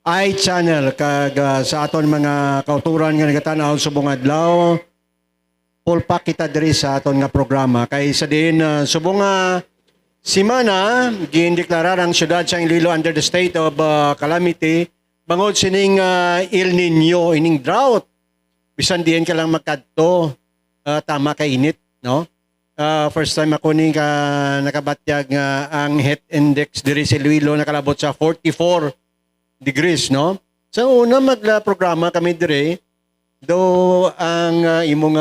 iChannel kag sa aton mga kauturan nga nagatanaw subong adlaw. Pulpak kita diri sa aton nga programa kay sa din subong simana gindeklara ang syudad sa Iloilo under the state of calamity bangod sining El Nino ining drought. Bisan diin ka lang magkadto tama ka init, no? First time ako ni nakabatyag nga ang heat index diri sa Iloilo nakalabot sa 44 degrees, no? So una magla-programa kami diri do ang imong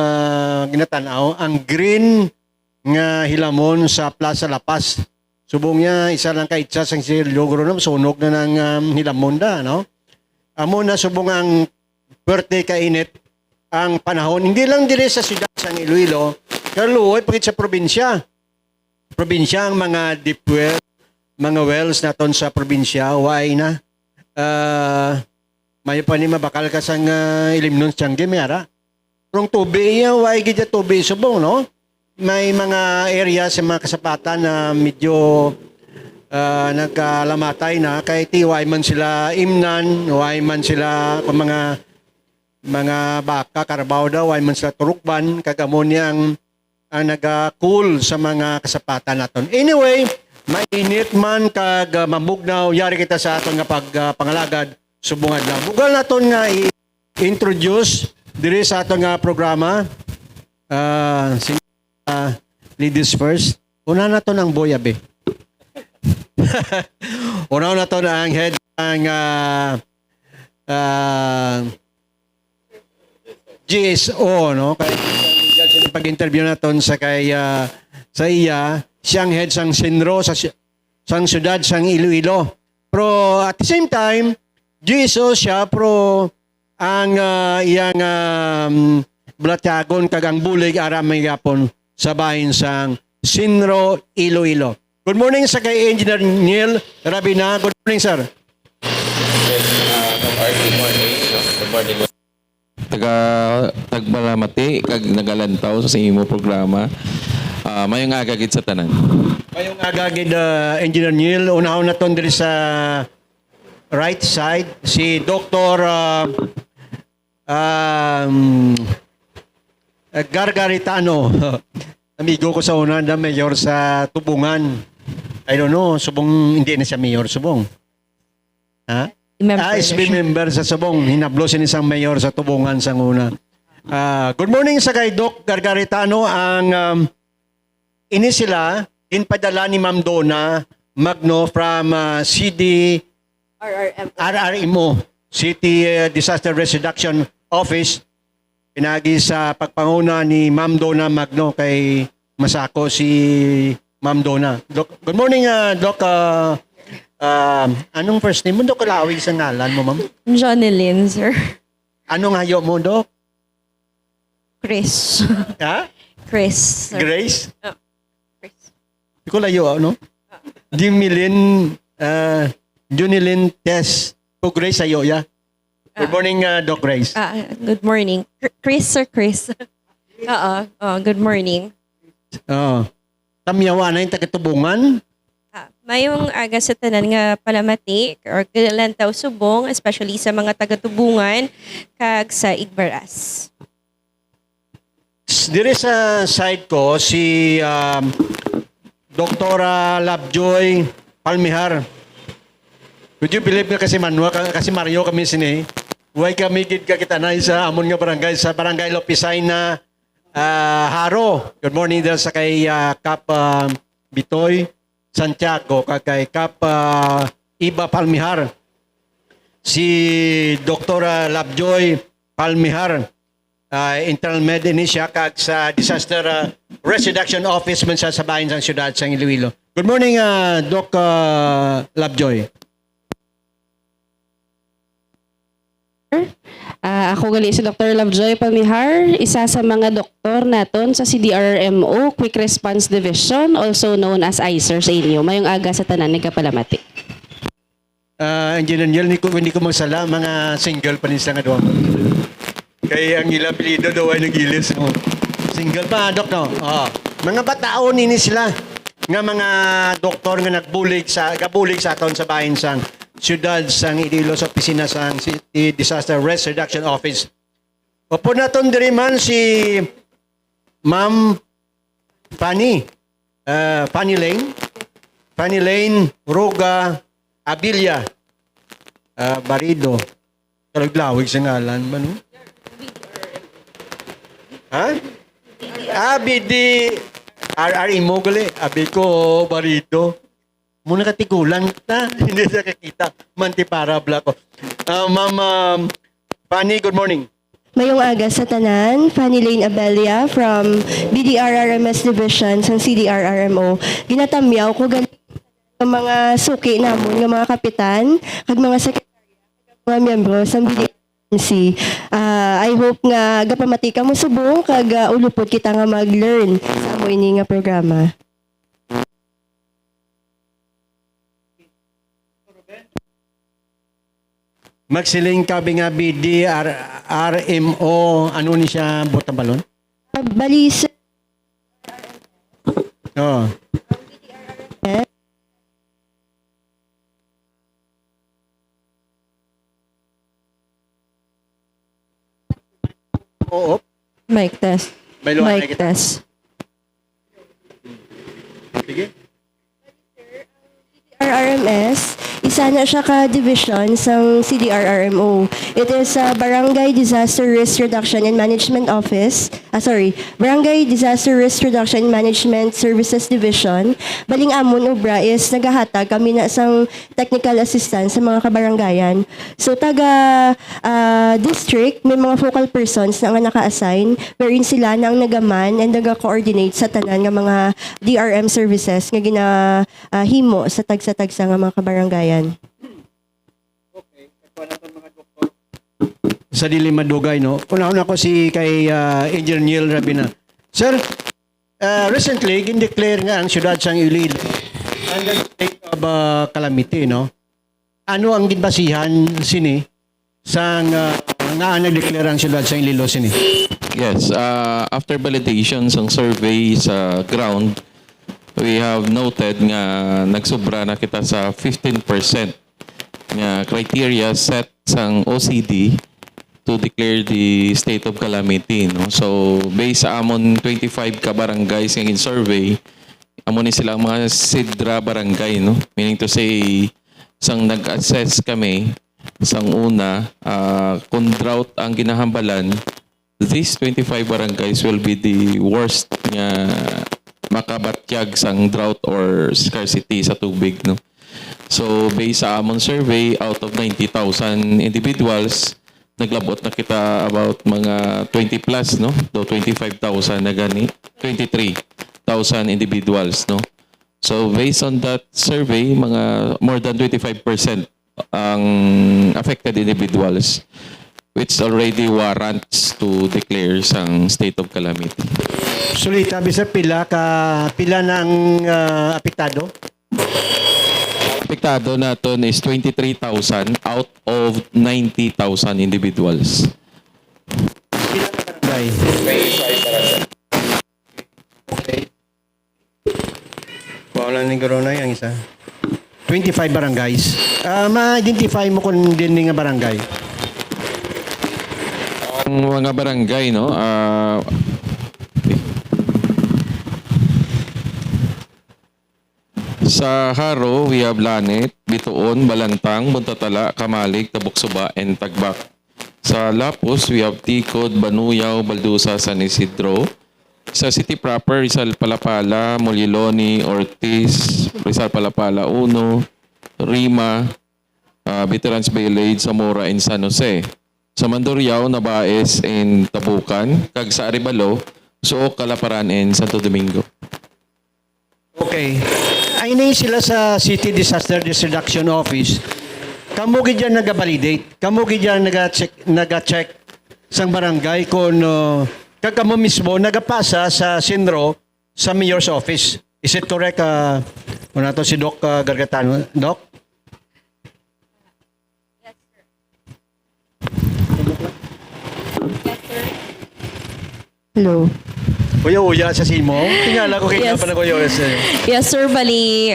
ginatanaw ang green nga hilamon sa Plaza La Paz. Subong niya isa lang ka itsa sang silogro na sunog na ng hilamon da, no? Amo na subong ang birthday ka init ang panahon hindi lang diri sa siyudad sang Iloilo pero luoy pagit sa probinsya. Probinsya ang mga deep well, mga wells naton sa probinsya way na may pa ni mabakal ka sang ilimnon siyang gemera. Prong tubig ya way gid tubig subong, no? May mga area sa mga kasapatan na medyo nagkalamatay na kay tiway man sila imnan, way man sila kung mga baka karabaw daw, way man sila turukban kagamo niyang naga-cool sa mga kasapatan naton. Anyway, mainit man kag mamugnaw yari kita sa aton nga pagpangalagad subong adlaw. Bugal naton nga i-introduce diri sa aton nga programa. Ladies first. Una na to ng boyabe. Una na to ang head ng GSO, no? Kaya pag-interview naton sa sa iya, siyang head sang Sinro sa sang syudad sang Iloilo. Pero at the same time, GSO siya pero ang iyang Blatyagon kagang bulig aramay gapon sa bahin sang Sinro, Iloilo. Good morning sa kay Engineer Neil Rabina. Good morning, sir. Good morning. Good morning. Tagbalamati kag nagalantaw sa imo programa. Mayong agagid sa tanan. Mayong agagid Engineer Neil, unahon naton diri sa right side si Dr. Gargaritano. Amigo ko sa una na mayor sa Tubungan. I don't know, subong hindi na siya mayor subong. Ha? SB member sa Subong. Hinablo siya isang mayor sa Tubungan sa una. Good morning sa kay Doc Gargaritano. Ang ini sila inpadala ni Ma'am Donna Magno from RRMO, City Disaster Risk Reduction Office. Pinagi sa pagpanguna ni Ma'am Donna Magno kay masako si Ma'am Donna. Doc, good morning, Doc. Anong first name mo, Doc? Kalawig sa ngalan mo, Ma'am? Jonelyn, sir. Anong hayo mo, Doc? Chris. Ha? Chris. Sir. Grace? Chris. Hindi ko layo, ano? Junilyn Tess. Po Grace hayo, ya? Good morning, Doc Grace. Good morning. Chris, sir, Chris. Good morning. Tamyawa na yung tagatubungan. Mayong aga sa tanan nga palamati or kilantaw subong, especially sa mga tagatubungan kag sa Igbaras. Dire sa side ko, si Dr. Lovejoy Palmihar. Would you believe nga kasi Mario kami sini? Huwag kami gid ka kita na sa amon nga barangay, sa barangay Lopisay na Haro. Good morning dahil sa kay Kap Bitoy Santiago, kay Kap Iba Palmihar. Si Dr. Lovejoy Palmihar, internal med ini siya kag sa Disaster Risk Reduction Office man sa bahin sa siyudad sa Iloilo. Good morning, Doc Lovejoy. Ako gali si Dr. Lovejoy Palmihar, isa sa mga doktor naton sa CDRMO Quick Response Division, also known as ICER sa inyo. Mayong aga sa tanan nagkapalamati. Engineer Neil, hindi ko magsala, mga single pa nila nga doon. Kaya ang ilang pilido daw ay nagilis. Single pa, Doc, no? Mga bataon ini sila. Nga mga doktor nga gabulig sa aton sa bahin sang siyudad sang Iloilo sa opisina sang City Disaster Risk Reduction Office. Opo naton diri man si Ma'am Fanny Lane Roga Abilia Barido. Kalaglawig sa ngalan ba no? Ha? BD RRE mo gali. Abi ko Barido. Muna katikulan ta. Hindi sa kakita. Mantiparabla ko. Ma'am Fanny, good morning. Mayong aga sa tanan, Fanny Lane Abelia from BDR-RMS Division sa CDR-RMO. Ginatamyaw ko galing ang mga suki namon, ng mga kapitan, kag mga sekretarya, kag mga miyembro sa BDR-RMC. I hope nga gapamati ka mo subong kag ulupod kita nga mag-learn sa amo ini nga programa. Magsiling kabi nga BD RMO, ano ni siya butang balon? Bali sa Oh. Oo. mic test. May luha na Mic kita. test. Sige. RRMS, isa na siya ka-division sa CDR-RMO. It is a Barangay Disaster Risk Reduction and Management Office. Barangay Disaster Risk Reduction and Management Services Division. Baling amon ubra is nagahatag kami na sang technical assistance sa mga kabarangayan. So taga district, may mga focal persons na nga naka-assign wherein sila na ang nagaman and naga-coordinate sa tanan nga mga DRM services nga ginahimo sa tagsa-tagsa nga mga kabarangayan. Sa dili madugay, no? Una-una ko si kay Engineer Neil Rabina. Sir, recently, gindeclare nga ang siyudad sang Iloilo under state of calamity, no? Ano ang ginbasihan sini sang nga nag-declare ang siyudad sang Iloilo sini? Yes, after validation ng survey sa ground, we have noted nga nagsobra na kita sa 15% nga criteria set sang OCD to declare the state of calamity, no? So based sa amon 25 ka barangays nga in survey, amon ni sila ang mga sidra barangay, no? Meaning to say sang nag-assess kami sang una, kung drought ang ginahambalan, these 25 barangays will be the worst nga makabatyag sang drought or scarcity sa tubig, no? So based sa amon survey, out of 90,000 individuals, naglabot na kita about mga 20 plus, no? Do 25,000 na gani, 23,000 individuals, no? So based on that survey, mga more than 25% ang affected individuals, which already warrants to declare sang state of calamity. Sulita, bisa pila ng apektado? Apektado naton is 23,000 out of 90,000 individuals. Pila ka barangay? 25 barangay. Wala ni corona yung isa. 25 barangays. Ma-identify mo kung din nga barangay. Ang mga barangay, no, sa Haro, we have Lanet, Bituon, Balantang, Buntatala, Kamalig, Tabuksuba, and Tagbak. Sa Lapus, we have Tikod, Banuyaw, Baldusa, San Isidro. Sa city proper, Rizal Palapala, Moliloni, Ortiz, Rizal Palapala 1, Rima, Veterans Village, Zamora, and San Jose. Sa Mandurriao, Nabaes, and Tabukan. Kag sa Aribalo, Suok, Kalaparan, and Santo Domingo. Okay. Ay na sila sa City Disaster Risk Reduction Office. Kamu gidyan nag-validate. Kamu gidyan nag-check sang barangay kung kamo mismo nagapasa sa Sinro sa Mayor's Office. Is it correct? Muna to si Doc Gargatano. Doc? Hello. Uya-uya sa simo. Tingala ko kaya Yes. pa na ko US. Yes, sir. Bali,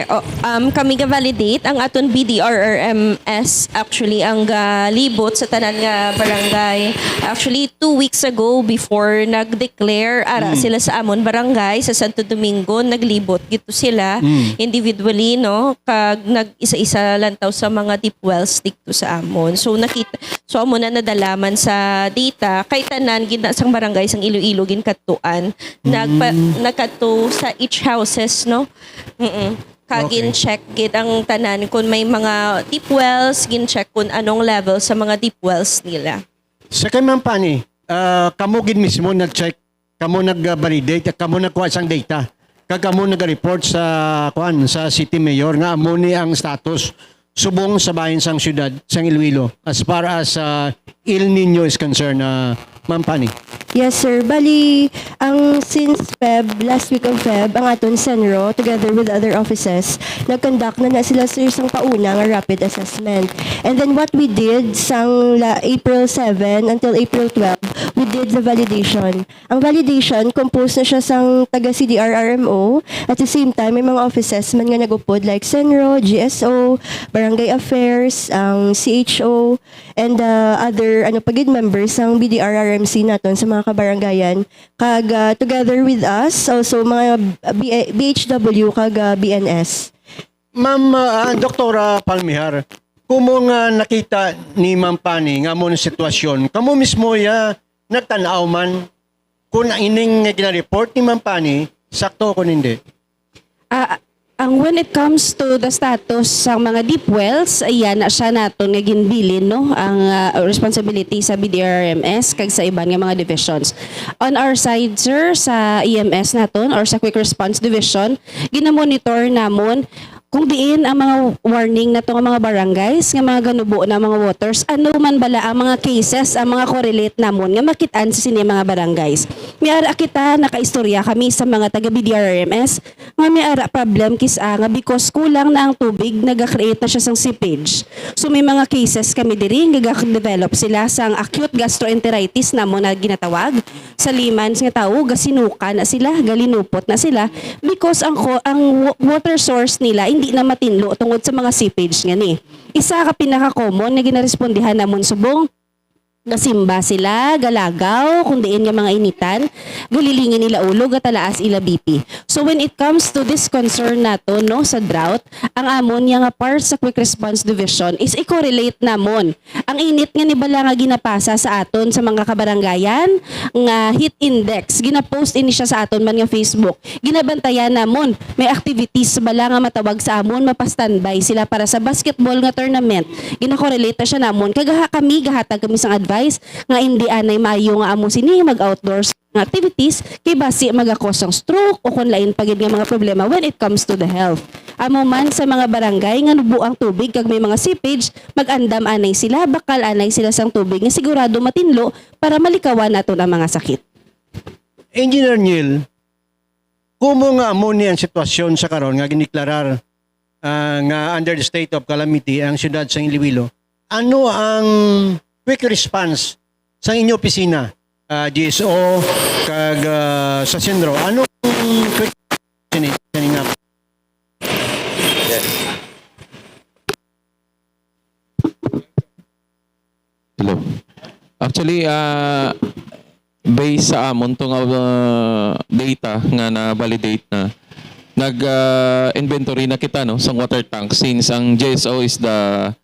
kami ga-validate ang aton BDRRMS actually ang libot sa tanan nga barangay. Actually, 2 weeks ago before nag-declare ara sila sa amon barangay sa Santo Domingo, naglibot gito sila individually, no? Kag nag-isa-isa lantaw sa mga deep wells dito sa amon. So amo na nadalaman sa data kay tanan ginasang barangay sang Iloilo ginkatuan. Nagkato sa each houses, no? Kagin check gid ang tanan kung may mga deep wells, gin check kung anong level sa mga deep wells nila. Sa kay Ma'am Pani, kamo gid mismo nag-check, kamo nag-validate, kamo nagkuha sang data. Kag kamo nag-report sa sa city mayor nga amo ni ang status subong sa bahin sang syudad sang Iloilo as far as El Nino is concerned, Ma'am Pani. Yes, sir. Bali, since last week of Feb, ang aton Senro, together with other offices, nag-conduct na sila sir sang pauna nga rapid assessment. And then what we did sang April 7 until April 12, we did the validation. Ang validation, composed na siya sang taga-CDR-RMO. At the same time, may mga offices man nga nag-upod like Senro, GSO, Barangay Affairs, ang CHO, and other pagid members sang BDRRMC naton sa mga kabarangayan. Kag together with us, also mga BHW kag BNS. Ma'am Doktora Palmihar, kumo nga nakita ni Ma'am Pani nga mo na sitwasyon, kamo mismo ya nagtanaw man kung ining gina-report ni Ma'am Pani, sakto kung hindi. When it comes to the status sa mga deep wells, ayan na siya naton nga ginbilin, no, ang responsibility sa BDRRMS kag sa iban nga mga divisions. On our side, sir, sa EMS naton or sa Quick Response Division, ginamonitor namon kung diin ang mga warning na to nga mga barangays, nga mga ganubo na mga waters, ano man bala ang mga cases, ang mga correlate namon nga makitaan sa sini mga barangays. May ara kita nakaistorya kami sa mga taga BDRRMS nga may ara problem nga because kulang na ang tubig, naga-create na siya sang seepage. So may mga cases kami diri nga develop sila sang acute gastroenteritis namon na ginatawag sa limans nga tao gasinuka na sila, galinupot na sila because ang water source nila hindi na matinlo tungod sa mga seepage nga ni. Isa ka pinaka-common na ginarespondihan namon subong gasimba sila, galagaw, kung diin nga mga initan, galilingin nila ulo, gatalaas ila BP. So when it comes to this concern nato, no, sa drought, ang amon nga part sa Quick Response Division is i-correlate namon. Ang init nga ni bala nga ginapasa sa aton sa mga kabarangayan, nga heat index, ginapost ini siya sa aton man nga Facebook. Ginabantayan namon, may activities bala nga matawag sa amon, mapastandby sila para sa basketball nga tournament. Gina-correlate na siya namon, kami gahatag kami sang advice nga hindi anay maayo nga amo sini mag-outdoors nga activities kay basi magakos ang stroke o kung lain pagid nga mga problema when it comes to the health. Amo man sa mga barangay nga nubo ang tubig kag may mga seepage, mag-andam anay sila, bakal anay sila sang tubig nga sigurado matinlo para malikawan nato ang mga sakit. Engineer Neil, kumo nga amo ni ang sitwasyon sa karon nga giniklarar nga under the state of calamity ang syudad sa Iloilo. Ano ang quick response sa inyong opisina, GSO, kag sa Senro? Ano quick response? Hello. Actually, based sa amon tong data nga na-validate na, nag-inventory na kita no, sa water tank since ang GSO is the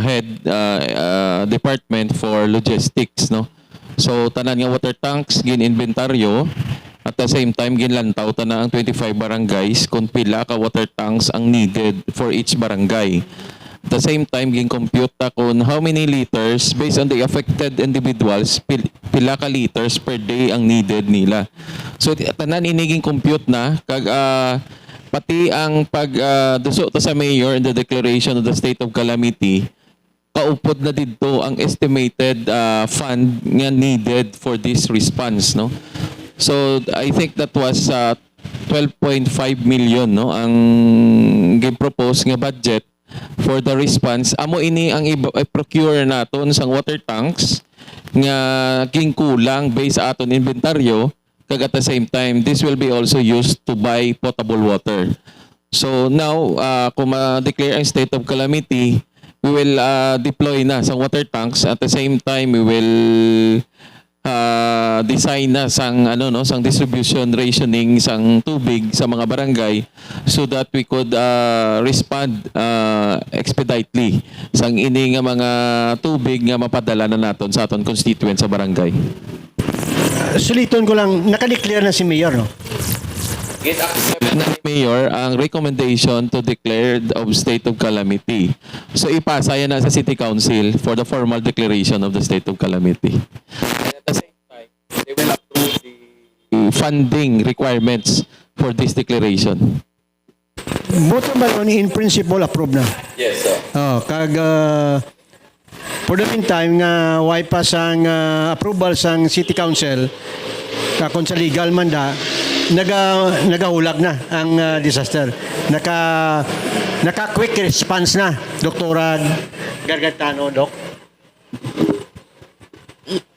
head department for logistics, no. So tanan nga water tanks gin-inventaryo at the same time ginlantaw tanan ang 25 barangays kung pila ka water tanks ang needed for each barangay. At the same time gin-compute ta kung how many liters based on the affected individuals, pila ka liters per day ang needed nila. So tanan iniging compute na kag pati ang pag-duso to sa mayor in the declaration of the state of calamity, kaupod na dito ang estimated fund nga needed for this response, no. So I think that was 12.5 million, no, ang gi-propose nga budget for the response. Amo ini ang i-procure naton sang water tanks nga king kulang based sa aton inventaryo Kag at the same time, this will be also used to buy potable water. So now, kung ma-declare ang state of calamity, we will deploy na sa water tanks. At the same time, we will design na sang sang distribution rationing sang tubig sa mga barangay so that we could respond expeditely sang ini nga mga tubig nga mapadala na naton sa aton constituent sa barangay. Suliton ko lang, nakadeclare na si Mayor, no? It accepted na ni Mayor ang recommendation to declare of state of calamity. So ipasa yan na sa City Council for the formal declaration of the state of calamity. And at the same time, they will approve the funding requirements for this declaration. Boto ba nun, in principle, approve na? Yes, sir. For the meantime, nga why pa sang approval sang City Council, kung sa legal man da, nagahulag na ang disaster. Naka-quick response na, Doktora Gargantano, Doc.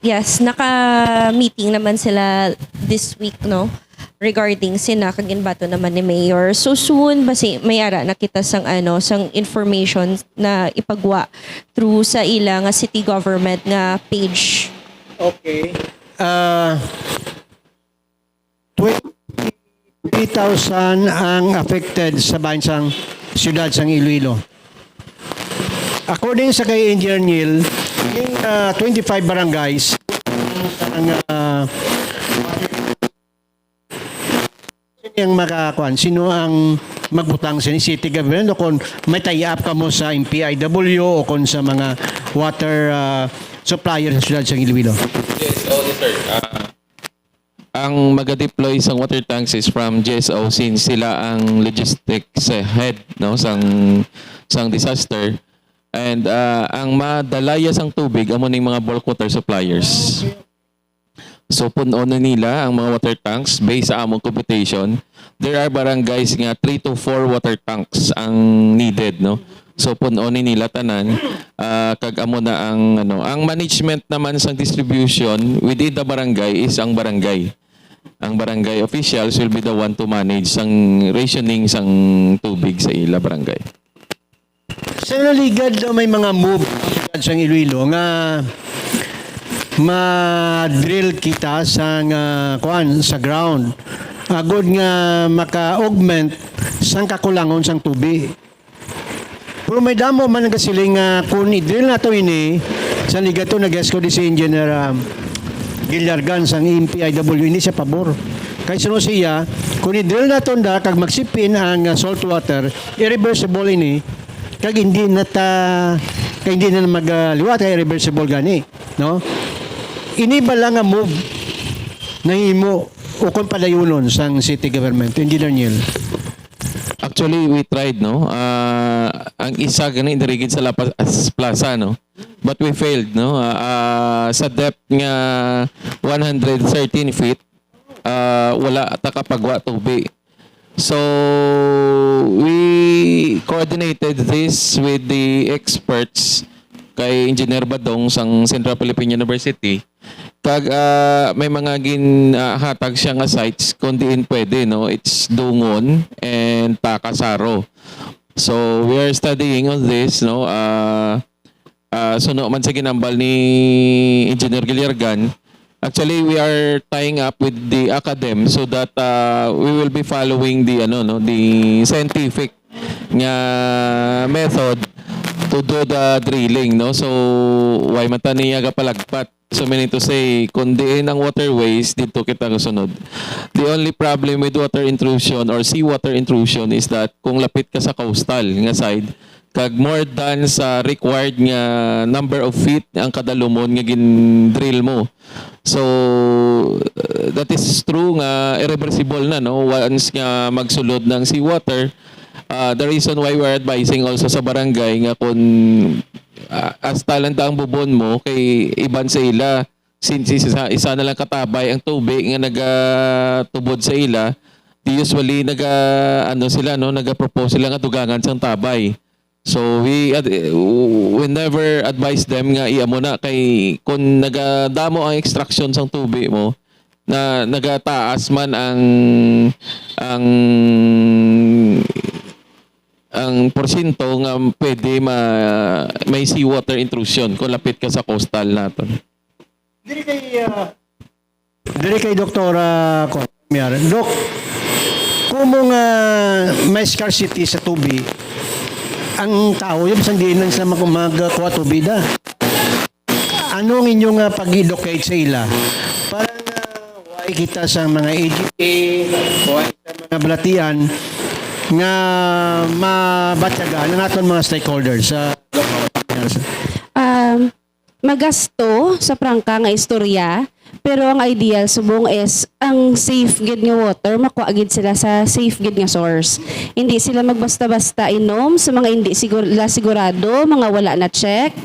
Yes, naka-meeting naman sila this week, no? Regarding sinakagin bato naman ni Mayor. So soon basi may ara nakita sang sang information na ipagwa through sa ila nga city government nga page. Okay. 23,000 ang affected sa bansang siyudad sang Iloilo. According sa kay Engineer Neil, yung 25 barangays ang sino ang makakuan? Sino ang magbutang sa city government o kung may tie-up ka mo sa MPIW o kung sa mga water supplier sa siyudad sang Iloilo? Yes, Auditor. Ang mag-deploy sang water tanks is from GSO since sila ang logistics head sang disaster. And ang madalaya sang tubig amo ning mga bulk water suppliers. So puno na nila ang mga water tanks based sa among computation. There are barangays nga 3 to 4 water tanks ang needed, no? So puno ni nila tanan kag amo na ang management naman sang distribution within the barangay is ang barangay. Ang barangay officials will be the one to manage sang rationing sang tubig sa ila barangay. Sa naligad daw may mga move sa Iloilo nga ma-drill kita sa sa ground. Agod nga maka-augment sang kakulangon sang tubig. Pero may damo man nga siling kung i-drill na to ini sa ligato nag-guess ko di si Engineer Gillargan sang MPIW ini sa pabor. Kaya sino siya, kung i-drill na to kag magsipin ang salt water, irreversible ini kag hindi na magliwat kay irreversible gani, no? Ini ba lang nga move na himo o kung palayunon sang city government, Engineer Neil? Actually, we tried, no? Ang isa gani dirigid sa La Paz Plaza, no? But we failed, no? Sa depth nga 113 feet, wala takapagwa tubig. So, we coordinated this with the experts kay Engineer Badong sang Central Philippine University. Kag may mga ginhatag siya nga sites kung diin pwede, no? It's Dungon and Takasaro. So, we are studying on this, no? Suno man sa ginambal ni Engineer Gillargan. Actually, we are tying up with the academ so that we will be following the the scientific nga method to do the drilling, no? So why mata niya gapalagpat, so meaning to say kung diin ang waterways dito kita sunod. The only problem with water intrusion or seawater intrusion is that kung lapit ka sa coastal nga side, kag more than sa required nga number of feet ang kada lumon nga gin-drill mo. So that is true nga irreversible na, no? Once nga magsulod ng seawater, the reason why we're advising also sa barangay nga kung as talanta ang bubon mo kay iban sa ila, since isa na lang katabay ang tubig nga nagatubod sa ila, usually nagapropose sila nga dugangan sang tabay. So we never advise them nga iamo na kay kung nagadamo ang extraction sang tubig mo, na nagataas man ang porsyento nga pwede may seawater intrusion kung lapit ka sa coastal naton. Diri kay Doktora Miar. Dok, kung nga may scarcity sa tubig, ang tao, yung sandiin lang sila magkuha tubig da. Ano ang inyong pag-educate sa ila? Parang why kita sa mga AGA, why sa mga balatian, nga mabatyagan ang aton mga stakeholders sa Magasto sa prangka nga istorya, pero ang ideal subong is ang safe gid nga water makuha gid sila sa safe gid nga source. Hindi sila magbasta-basta inom sa mga hindi sigurado, mga wala na check.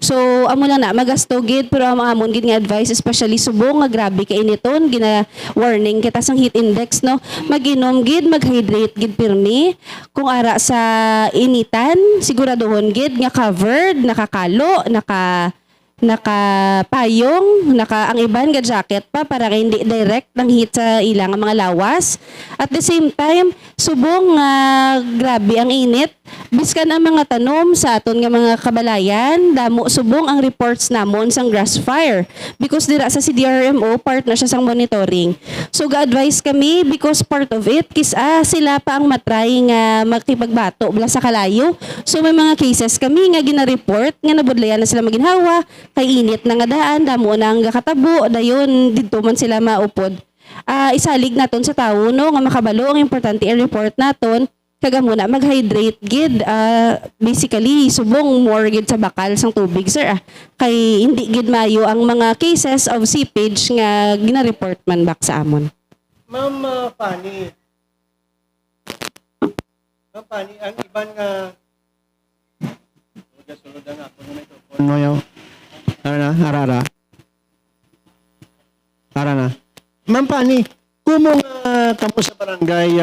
So amo lang na magasto gid, pero ang amon gid nga advice, especially subong nga grabe kay initon, gina warning kita sang heat index, no, mag-inom gid, mag-hydrate gid pirmi. Kung ara sa initan, siguraduhon gid nga covered, nakakalo, nakapayong, ang iban nga jacket pa para kay hindi direct ng heat sa ilang mga lawas. At the same time, subong nga grabe ang init. Biskan ang mga tanom sa aton nga mga kabalayan, damo subong ang reports namon sang grass fire. Because dira sa CDRMO, part na siya sang monitoring. So ga-advise kami because part of it, sila pa ang matry nga makipagbato bala sa kalayo. So may mga cases kami nga gina-report nga nabudlayan na sila maginhawa, kay init na nga daan, damo na ang katabo, dayon didto man sila maupod. Isalig naton sa tawo, no, nga makabalo ang importante i-report naton. Kaga muna mag-hydrate gid, basically subong more gid sa bakal sang tubig, sir. Kay hindi gid mayo ang mga cases of seepage nga gina-report man back sa amon. Ma'am Fanny, ang iban nga sulod nga ako na ito. Ano yaw? Harara. Ma'am Fanny, kung kamo sa barangay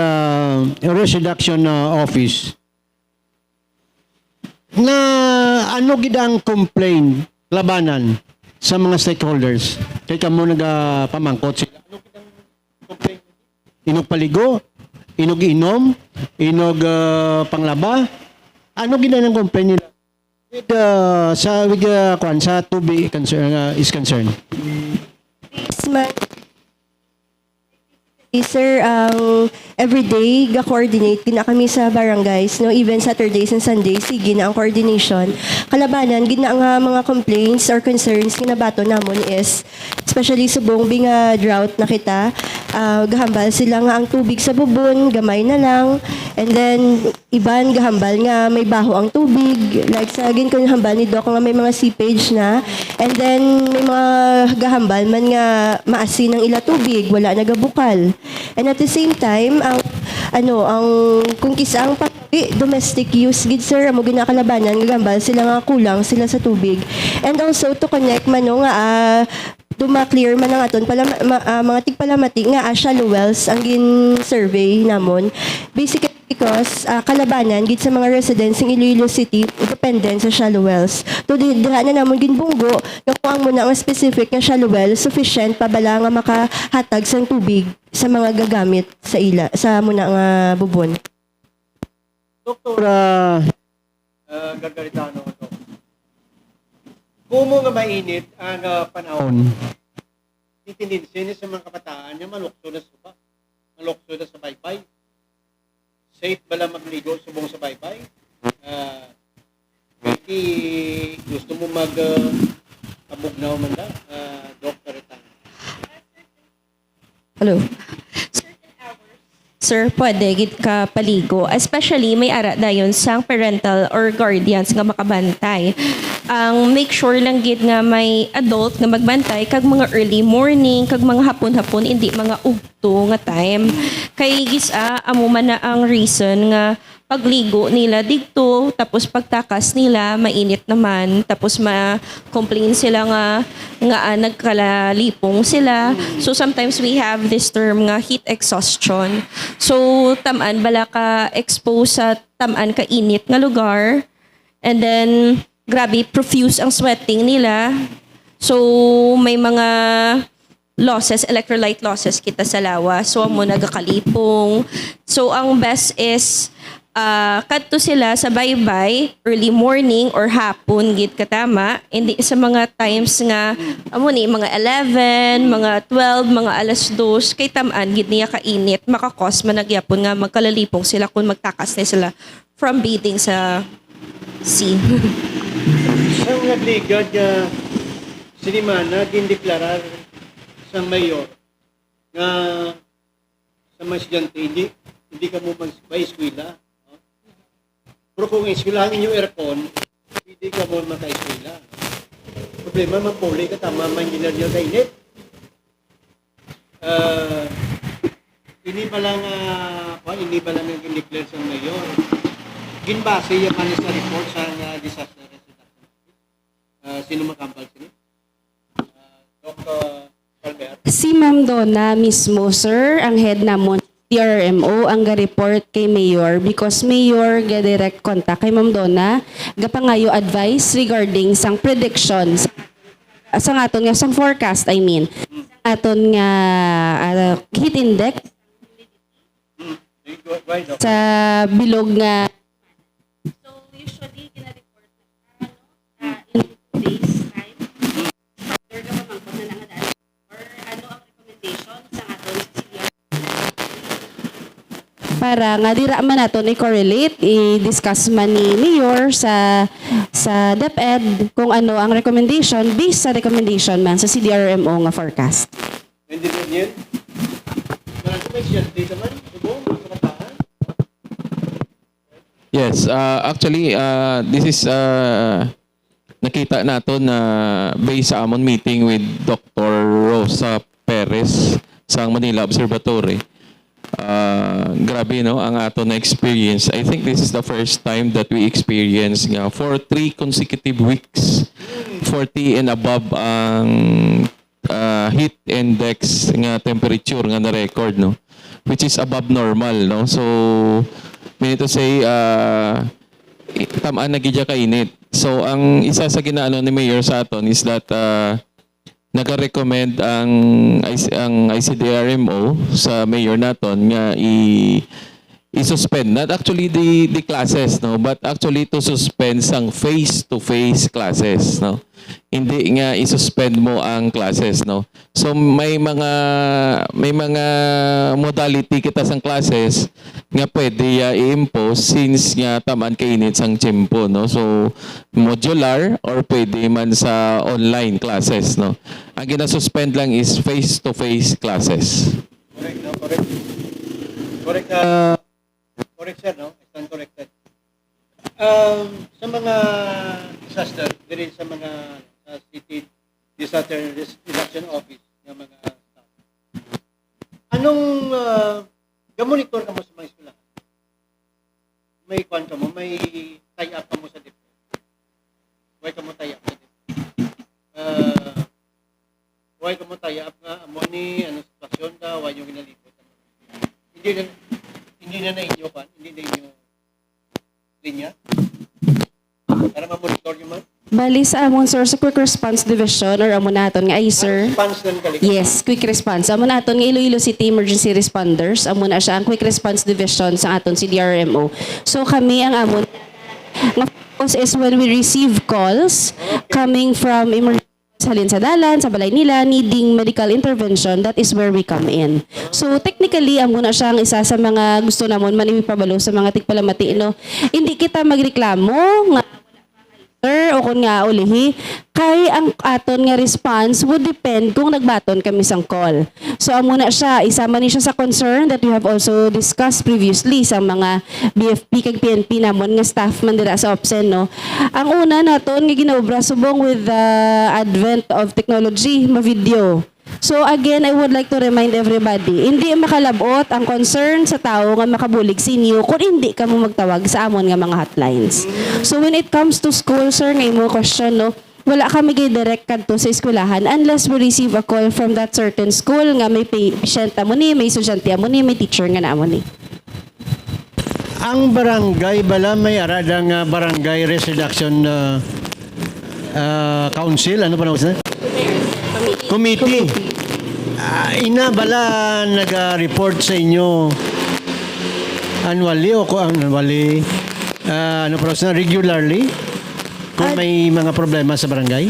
risk reduction office, na ano gid ang complaint labanan sa mga stakeholders? Kay kamo nagapamangkot sila. Ano gid ang complaint? Inog paligo, inog inom, inog panglaba. Ano gid ang complaint nila? Sa tubig is concerned. Sir, everyday ga-coordinate gina kami sa barangays, no, even Saturdays and Sundays sige na ang coordination. Kalabanan gina nga mga complaints or concerns ginabato namon is especially subong nga drought na kita, gahambal sila nga ang tubig sa bubon gamay na lang, and then iban gahambal nga may baho ang tubig, like sa ginhambal ni Doc nga may mga seepage na, and then may mga gahambal man nga maasin ang ila tubig, wala nagabukal. And at the same time, ang kung kisa ang domestic use gid, sir, amo ginakalabanan gagambal sila nga kulang sila sa tubig. And also to connect man no nga to ma-clear man ang aton mga tigpalamati nga shallow wells ang gin-survey namon. Basically because kalabanan gid sa mga residents ng Iloilo City dependent sa shallow wells. To diha na namon ginbunggo nga kung ang muna ang specific nga shallow well sufficient pa bala nga makahatag sang tubig sa mga gagamit sa muna nga bubon. Doktora Gargaritano, kumo nga mainit ang panahon, itinidsin sa mga kabataan niya malukso na sa baypay. Safe bala magligo subong sa baypay? Hindi gusto mo abugnaw man da, Dr. Retang? Hello. Sir, pwede gid ka paligo. Especially may ara dayon sang parental or guardians nga makabantay. Ang make sure lang gid nga may adult nga magbantay kag mga early morning, kag mga hapon-hapon, hindi mga ugto nga time. Kay amo man na ang reason nga pagligo nila dito, tapos pagtakas nila mainit naman, tapos ma-complain sila nga nagkalalipong sila. So sometimes we have this term nga heat exhaustion. So tamaan bala ka expose sa tamaan ka init nga lugar, and then grabe profuse ang sweating nila. So may mga losses, electrolyte losses kita sa lawas. So, amo nagakalipong. So, ang best is kadto sila sa baybay early morning or hapon gid katama, hindi sa mga times nga amo ni mga 11, mga 12, mga alas 2 kay tam-an gid niya kainit makakos managyapon nga magkalalipong sila kung magtakas na sila from bathing sa sea. Sa nagligad nga sinimana gindeklarar sa mayor nga sa mga estudyante hindi ka mo mag-eskwela. Pero kung eskwelahan yung aircon, hindi ka mo maka-eskwela. Problema, mapuli ka, tama, ma-engineer nyo kainit. Ini pa lang ang in-declare sa mayor. Ginbase yung kanis na report sa disaster reduction. Sino makampal sila? Dr. Albert. Si Ma'am Donna mismo, sir, ang head namon TRMO ang ga-report kay Mayor because Mayor ga-direct contact kay Ma'am Donna gapangayo advice regarding sang predictions sa aton nga sang forecast aton nga heat index sa bilog nga. So usually gina-report in days time after ka pamangkot na nangadaan or ano ang recommendation sa aton para nga dira man naton i-correlate, i-discuss man ni Mayor sa DepEd kung ano ang recommendation based sa recommendation man sa CDRMO nga forecast. Hindi rin yun. Marami may estudyante naman. Subong, makataan. Yes, actually, this is nakita nato na based sa amon meeting with Dr. Rosa Perez sa Manila Observatory. Grabe no ang ato na experience. I think this is the first time that we experience nga for 3 consecutive weeks 40 and above ang heat index nga temperature nga na record no, which is above normal no. So meaning to say tamaan na gidya kainit. So ang isa sa ginaano ni Mayor sa aton is that nag-recommend ang ICDRMO sa mayor naton nga i-suspend not actually the classes no, but actually to suspend sang face-to-face classes no. Hindi nga i-suspend mo ang classes no. So may mga modality kita sang classes nga pwede i-impose since nga taman kainit sang tiyempo no. So modular or pwede man sa online classes no. Ang gina-suspend lang is face-to-face classes. Correct, no? Correct. Correct, correct, sir, no? Stand corrected. Sa mga disaster, din sa mga city disaster reduction office ng mga staff. Anong gamonitor ka mo sa mga eskwelahan? May kwan ka mo, may tie-up ka mo sa DepEd. Why ka mo tie-up sa DepEd? Why ka mo tie-up nga amo ni anong sitwasyon ka, why yung ginalipot? Hindi na inyo kan, hindi na inyo linya para ma-monitor nyo man. Bali sa amon sir sa quick response division or amon naton nga sir. Response lang kalig. Yes, quick response. Amon naton nga Iloilo City Emergency Responders. Amon na siya ang quick response division sa aton CDRMO. So kami ang amon nga focus is when we receive calls coming from emergency halin sa dalan, sa balay nila, needing medical intervention, that is where we come in. So, technically, amo na siya ang isa sa mga gusto namon manipabalo sa mga tigpalamati, no? Hindi kita magreklamo nga sir o kung nga ulihi, kay ang aton nga response would depend kung nagbaton kami sang call. So, amo na siya, isama ni siya sa concern that we have also discussed previously sa mga BFP kag PNP namon nga staff man dira sa OPSEN, no? Ang una naton nga ginaobra subong with the advent of technology, ma-video. So again, I would like to remind everybody, hindi makalabot ang concern sa tao nga makabulig sa inyo kung hindi ka mo magtawag sa amon nga mga hotlines. So when it comes to school, sir, nga imo question, no, wala kami direct kadto sa eskwelahan unless we receive a call from that certain school nga may patient amo ni, may estudyante amo ni, may teacher nga naamo ni. Ang barangay bala may aradang barangay risk reduction council, ano pa na? Committee. Ina bala nag-report sa inyo annually o annually regularly kung may mga problema sa barangay?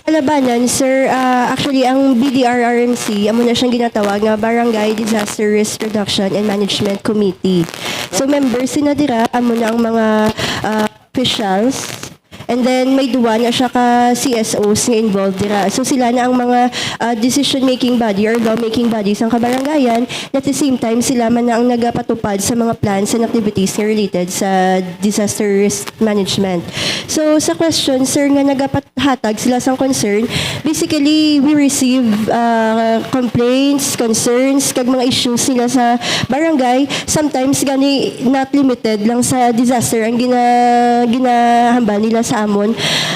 Labanan, sir, actually, ang BDRRMC, amo na siyang ginatawag nga Barangay Disaster Risk Reduction and Management Committee. So, members sina dira, amo na ang mga officials. And then, may duwa nga siya ka CSOs nga involved dira. So, sila na ang mga decision-making body or law-making bodies ng kabarangayan. At the same time, sila man na ang nagapatupad sa mga plans and activities nga related sa disaster risk management. So, sa question, sir, nga nagapahatag sila sa concern, basically, we receive complaints, concerns, kag mga issues nila sa barangay. Sometimes, gani not limited lang sa disaster ang ginahambal nila sa amon.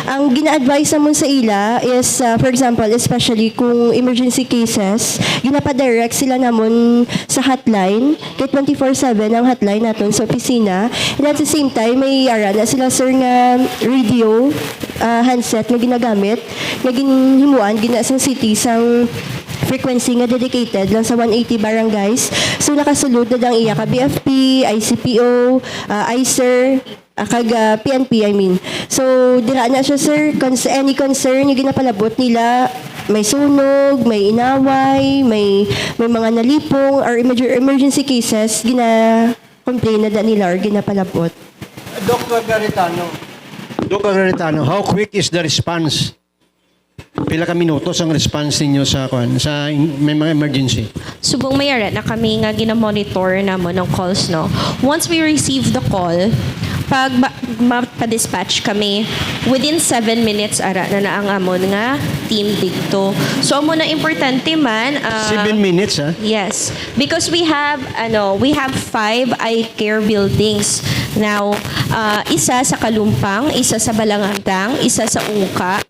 Ang gina-advise namon sa ila is, for example, especially kung emergency cases, ginapadirect sila namon sa hotline, kay 24/7 ang hotline naton sa opisina. And at the same time, may ara na sila, sir, nga radio, handset nga ginagamit, nga ginhimuan, ginasang city, sang frequency nga dedicated lang sa 180 barangays. So nakasulod na ang iya ka BFP, ICPO, ICER, kag PNP, I mean. So dira na siya, sir, any concern yung ginapalabot nila, may sunog, may inaway, may mga nalipong or emergency cases, gina-complain na nila or ginapalabot. Dr. Garitano, how quick is the response? Pila ka minutos ang response ninyo sa may mga emergency? Subong mayara na kami nga ginamonitor namon ng calls, no? Once we receive the call, pag mapa-dispatch kami, within 7 minutes ara na ang amon nga team dito. So amo na importante man 7 minutes, ha? Yes, because we have 5 eye care buildings. Now, isa sa Kalumpang, isa sa Balangandang, isa sa Ungka,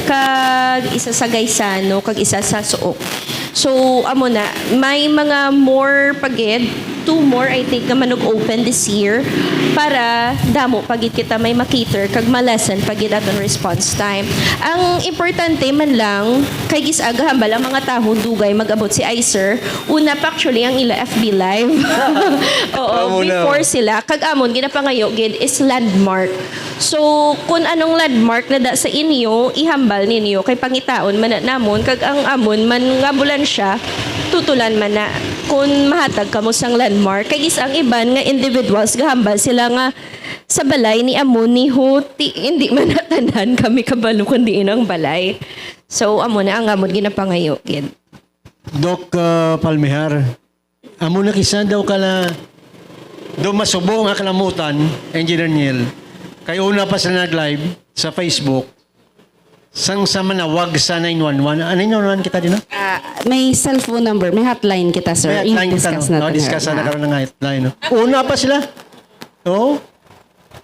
kag isa sa Gaisano, kag isa sa Suok. So, amo na, may mga more pagid, 2 more I think na manog-open this year para damo pagid kita may makater kag malesen pagid aton response time. Ang importante man lang kay gisaga hambal ang mga tawo dugay mag-abot si ICER. Una pa actually ang ila FB live. Oo, before sila kag amon ginapangayo gid is landmark. So, kung anong landmark na da sa inyo, ihambal ninyo kay pangitaon man na namon kag ang amon man nga ambulansya tutulan man na kung mahatag kamo sang landmark kay is ang iban nga individuals gahambal sila nga sa balay ni amon ni Huti hindi man natanan kami kabalo kundi inang balay. So amo na ang amon ginapangayo gid. Doc Palmihar, amo na kisa daw kala do masubo nga kalamutan, Engineer Niel. Kay una pa sa nag-live sa Facebook, sang sa manawag sa 911. Ano 911 kita din, no? May cellphone number, may hotline kita, sir. May hotline kita, no? Discuss na karoon ng hotline, no? Una pa sila. Oo.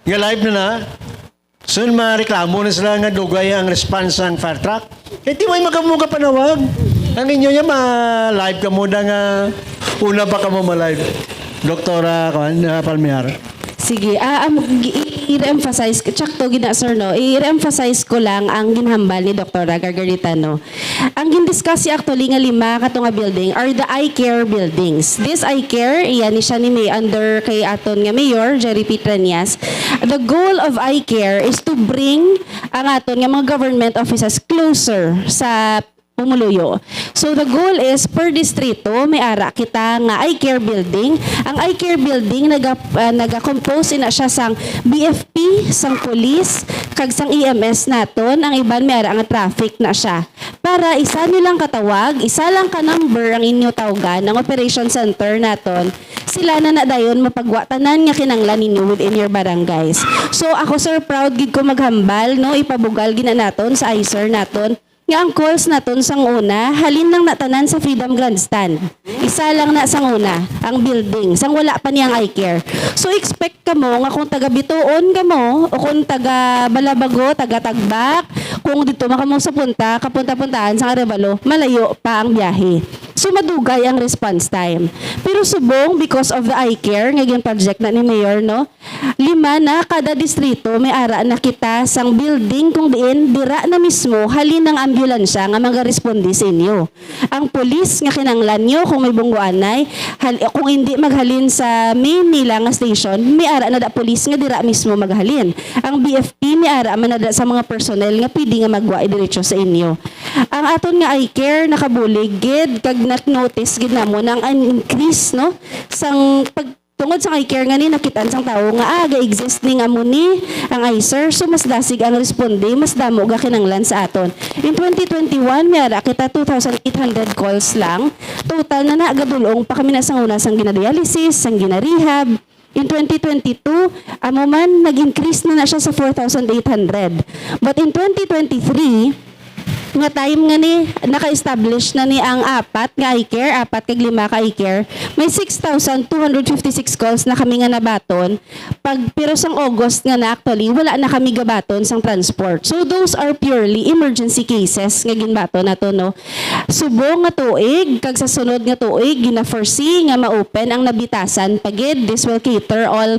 Nga live na. Soon mareklamo na sila nga dugay ang response ng fire truck. Kaya di may magamuga panawag. Ang inyo niya ma-live ka muna nga una pa ka mo ma-live. Doktora Palmihar. Sige, i-re-emphasize, tsakto gina sir, no? I-re-emphasize ko lang ang ginhambal ni Dr. Garitano. Ang gindiscuss actually nga 5 katong nga building are the eye care buildings. This eye care, iyan ni siya ni May under kay aton nga Mayor, Jerry Petranias. The goal of eye care is to bring ang aton nga mga government offices closer sa Pumuluyo. So the goal is per distrito may ara kita nga eye care building. Ang eye care building naga-compose na siya sang BFP, sang police, kag sang EMS naton. Ang iban may ara nga traffic na siya. Para isa nilang katawag, isa lang ka number ang inyo tawgan ng operation center naton. Sila na dayon mapagwatanan nga kinanglan ninyo within your barangays. So ako, sir, proud gid ko maghambal, no, ipabugal gina naton sa ICER naton nga ang calls naton sang una, halin lang natanan sa Freedom Grandstand. Isa lang na sang una, ang building. Sang wala pa niyang eye care. So expect ka mo nga kung taga Bituon ka mo, o kung taga Balabago, taga Tagbak, kung dito makamo sa punta, kapunta-puntaan sa Arevalo, malayo pa ang biyahe. So madugay ang response time. Pero subong because of the iCare nga gyud project na ni Mayor no, 5 na kada distrito may ara na kita sang building kung diin dira na mismo halin ng ambulansya nga magaresponde sa inyo. Ang pulis nga kinanglan nyo kung may bungguanay, kung hindi maghalin sa main nila nga station, may ara na da pulis nga dira mismo maghalin. Ang BFP may ara man na da sa mga personnel nga pwede nga magwa diretso sa inyo. Ang aton nga iCare nakabulig gid kag notice gid namo nang increase no sang tungod sa iCare nga ni nakitaan sang tawo nga ga-exist ning amo ni ang ICER, so mas dasig ang responde, mas damo ga kinanglan sa aton. In 2021 may ara kita 2,800 calls lang. Total na nagadulong pa kami na sang una sang ginadialysis, sang ginarehab. In 2022, amo man nag-increase na siya sa 4,800. But in 2023, nga time nga ni naka-establish na ni ang 4 nga iCare, 4 kag 5 ka iCare, may 6,256 calls na kami nga nabaton. Pero sang August nga na actually wala na kami gabaton sang transport. So those are purely emergency cases nga ginbaton nato no. Subong nga tuig kag sa sunod nga tuig gina-foresee nga ma-open ang nabitasan pagid. This will cater all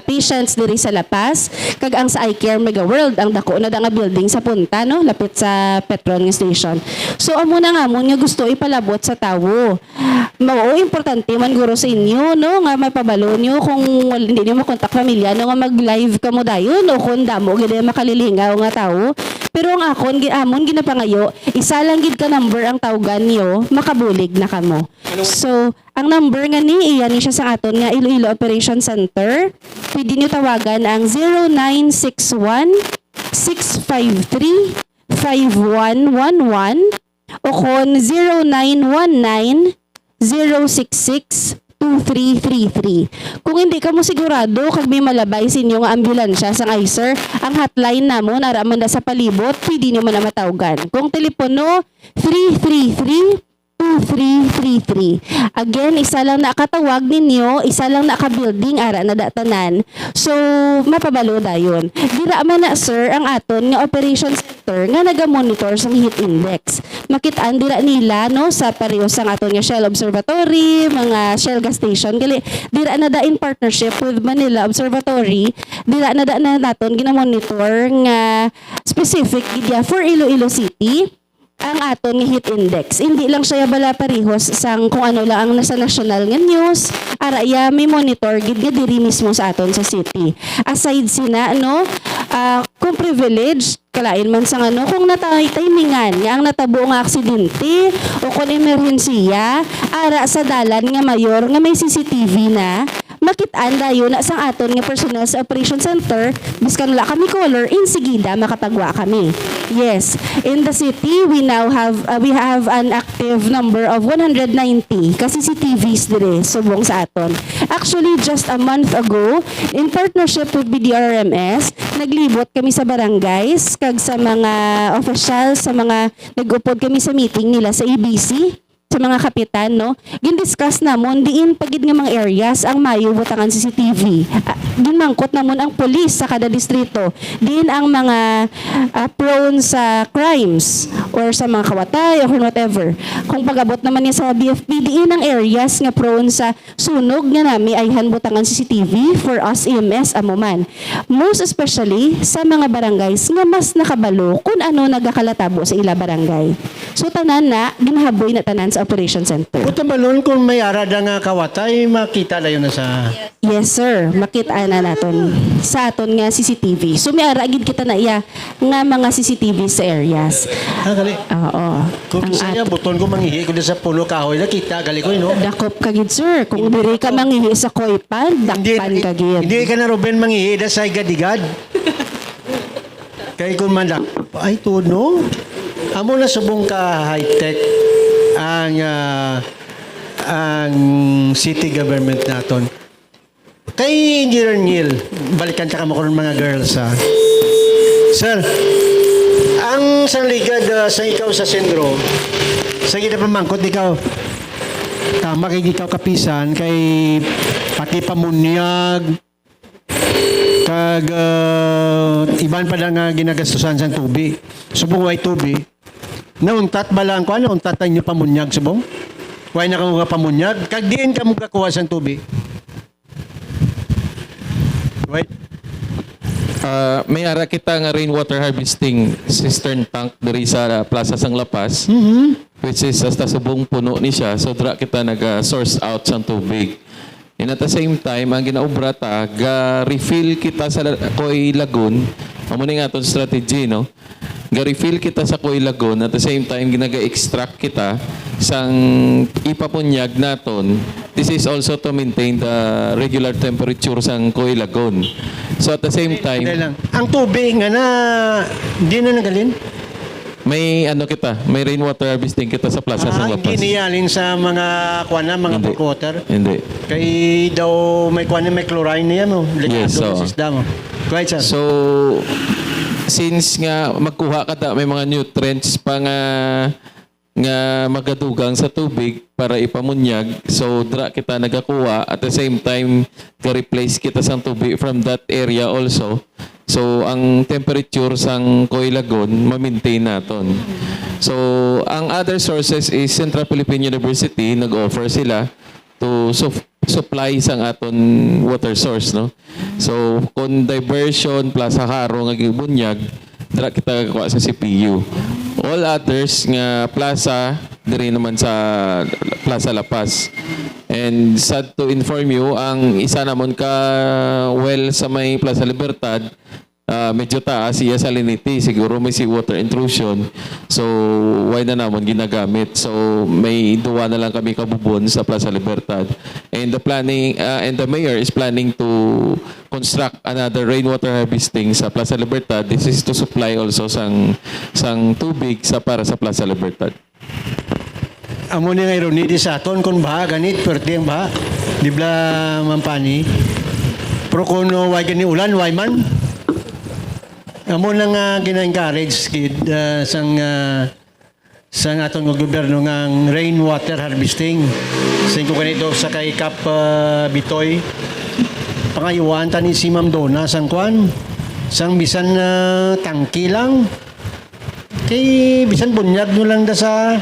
patients diri sa Lapas kag ang sa iCare Mega World ang dako na da nga building sa punta no lapit sa Petron nga station. So amo na nga mo nga gusto ipalabot sa tawo. Mao importante man guro sa inyo no nga mapabalo nyo kung hindi niyo makontak pamilya no nga mag-live ka mo dayon o kung damo gid makalilingaw nga tawo. Pero ang akon amon ginapangayo, isa lang gid ka number ang tawgan niyo, makabulig na kamo. So, ang number nga ni iyan ni siya sa aton nga Iloilo Operation Center. Pwede niyo tawagan ang 0961 653 5111 o kon 0919 066 2333. Kung hindi ka mo sigurado kag may malabay sa inyo nga ambulansya sa ICER, ang hotline namon ara man da sa palibot, pwede niyo man na matawgan. Kung telepono 333 2333. Again, isa lang nakatawag ninyo, isa lang naka-building ara na datanan. So, mapabalo dayon. Dira man na sir ang aton nga operation center nga naga-monitor sa heat index. Makitaan dira nila no sa pareho sang aton nga Shell Observatory, mga Shell gas station gali dira na da in partnership with Manila Observatory, dira na da na naton gina-monitor nga specific gidya for Iloilo City ang aton nga heat index. Hindi lang siya bala parehos sang kung ano lang ang nasa national nga news. Ara ya may monitor gid nga diri mismo sa aton sa city. Aside sina no, kung privilege kalain man sa ano kung natay-timingan nga ang natabo nga aksidente o kung emerhensiya ara sa dalan nga mayor nga may CCTV na makitaan dayon na sang aton nga personnel sa operation center biskan wala kami color insigida makatagwa kami. Yes, in the city we now have an active number of 190 ka CCTVs dire subong sa aton. Actually just a month ago in partnership with BDRMS naglibot kami sa barangays kag sa mga officials sa mga nag-upod kami sa meeting nila sa ABC sa mga kapitan, no? Gin-discuss namon diin pagid nga mga areas ang mayo butangan CCTV. Ginmangkot namon ang police sa kada distrito. Diin ang mga prone sa crimes or sa mga kawatay or whatever. Kung pag-abot naman niya sa BFP, diin ang areas nga prone sa sunog nga nami ayhan butangan CCTV for us EMS amuman. Most especially sa mga barangays nga mas nakabalo kung ano nagakalatabo sa ila barangay. So tanan na ginahaboy na tanan sa operation center. Buta balon kung may arada nga kawatay, makita na yun na sa... Yes sir, makita na naton sa aton nga CCTV. So may ara gid kita na iya nga mga CCTV sa areas. Gali. Oo. Kung Ang saya, buton ko manghihi ko sa pulo kahoy, nakita, gali ko, no? dakop ka gid sir. Kung diri ka manghihi sa koypan, dakpan ka gid. Hindi ka na Ruben manghihi da sa igadigad. Kay kung man ay tuno. Amo na subong ka high-tech ang city government naton. Kay Engineer Neil, balikan ta kamo kon mga girls ha. Sir, ang sanligad sa ikaw sa sentro, sa gina pamangkot ikaw, tama kay ikaw kapisan kay pati pamunyag kag iban pa lang nga ginagastusan sa tubig. Subong way tubig. nauntat bala ang kuan, nauntat ang inyo pamunyag subong. Why na kamo pamunyag? Kag diin ka mo kakuha sang tubig. Wait. May ara kita nga rainwater harvesting cistern tank diri sa Plaza Sang Lapas. Which is hasta subong puno ni siya. So dra kita nag-source out sang tubig. And at the same time, ang ginaobra ta, ga-refill kita sa Koy Lagoon. Amo ni nga atong strategy, no? Ga-refill kita sa Koy Lagoon. At the same time, ginaga-extract kita sang ipapunyag naton. This is also to maintain the regular temperature sang Koy Lagoon. So at the same time, Dahil lang. Ang tubig nga na di na nagalin. may ano kita, may rainwater harvesting kita sa Plaza Sang Lapas. Giniyalin sa mga kuan na, mga Hindi. bulk water. Hindi. Kay daw may kuan na, may chlorine niya mo. Yes, Ligado oo. sa isda mo. Right, sir. So, since nga magkuha ka da, may mga nutrients pa nga magadugang sa tubig para ipamunyag. So, dra kita nagakuha. At the same time, ka-replace kita sa tubig from that area also. So, ang temperature sang Koy Lagoon, ma-maintain naton. So, ang other sources is Central Philippine University, nag-offer sila to supply sang aton water source, no? So, kung diversion plus haro nga gibunyag, dira kita kuha sa CPU. All others nga plaza diri naman sa Plaza Lapas. And sad to inform you, ang isa namon ka well sa may Plaza Libertad, medyo taas siya salinity, siguro may seawater intrusion. So, why na namon ginagamit? So, may duwa na lang kami kabubon sa Plaza Libertad. And the planning and the mayor is planning to construct another rainwater harvesting sa Plaza Libertad. This is to supply also sang tubig para sa Plaza Libertad. Amo ni nga ironi di sa aton kung baha ganit pwerte ang baha. Di bla mampani. Pero kung why gani ulan, why man? Amo na nga gina-encourage kid sang aton nga gobyerno nga rainwater harvesting. Singko ganito sa kay Kap Bitoy. Pangayuan ta ni si Ma'am Donna sang kwan. Sang bisan tangki lang. Kay bisan bunyag nyo lang da sa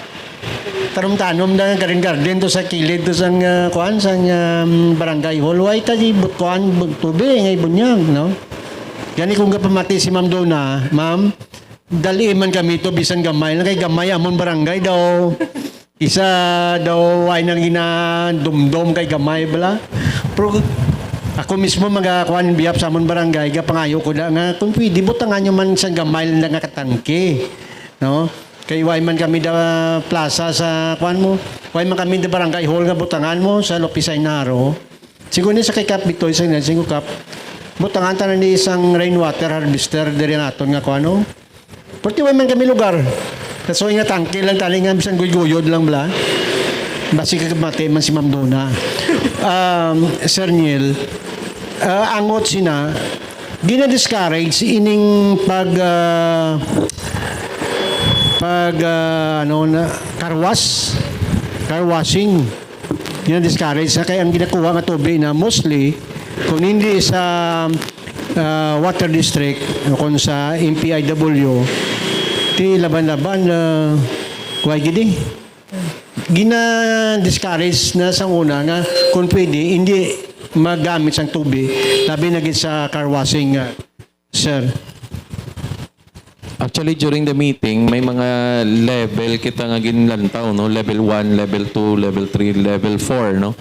tanom-tanom na garden to sa kilid to sang kuan sang barangay hall. Why ta di butkuan tubig ngay bunyag, no? Gani kung pamati si Ma'am Donna, ma'am, dali man kami to bisan gamay lang kay gamay amon barangay daw. Isa daw ay nang ginadumdum kay gamay bala. Pero ako mismo magakuan biyap sa amon barangay ga pangayo ko da nga kung pwede butangan nyo man sa gamay lang nga katangke, no? Kay why man kami da plaza sa kuan mo, why man kami da barangay hall nga butangan mo sa Lopisay Naro. Siguro ni sa kay Kap Bitoy sa Singo Kap. Butangan ta na ni isang rainwater harvester diri naton nga kuano. Perti why man kami lugar. Kaso nga tangke lang tali nga bisan guyod lang bla. Basi ka mate man si Ma'am Donna. Sir Niel, angot sina gina-discourage ining car washing. Gina-discourage na kaya ang ginakuha nga tubig na mostly kung hindi sa water district kung sa MPIW ti laban-laban why gidi gina-discourage na sa una nga kung pwede hindi magamit sang tubig labi na gid sa car washing sir. Actually, during the meeting, may mga level kita nga ginlantaw, no? Level 1, level 2, level 3, level 4, no?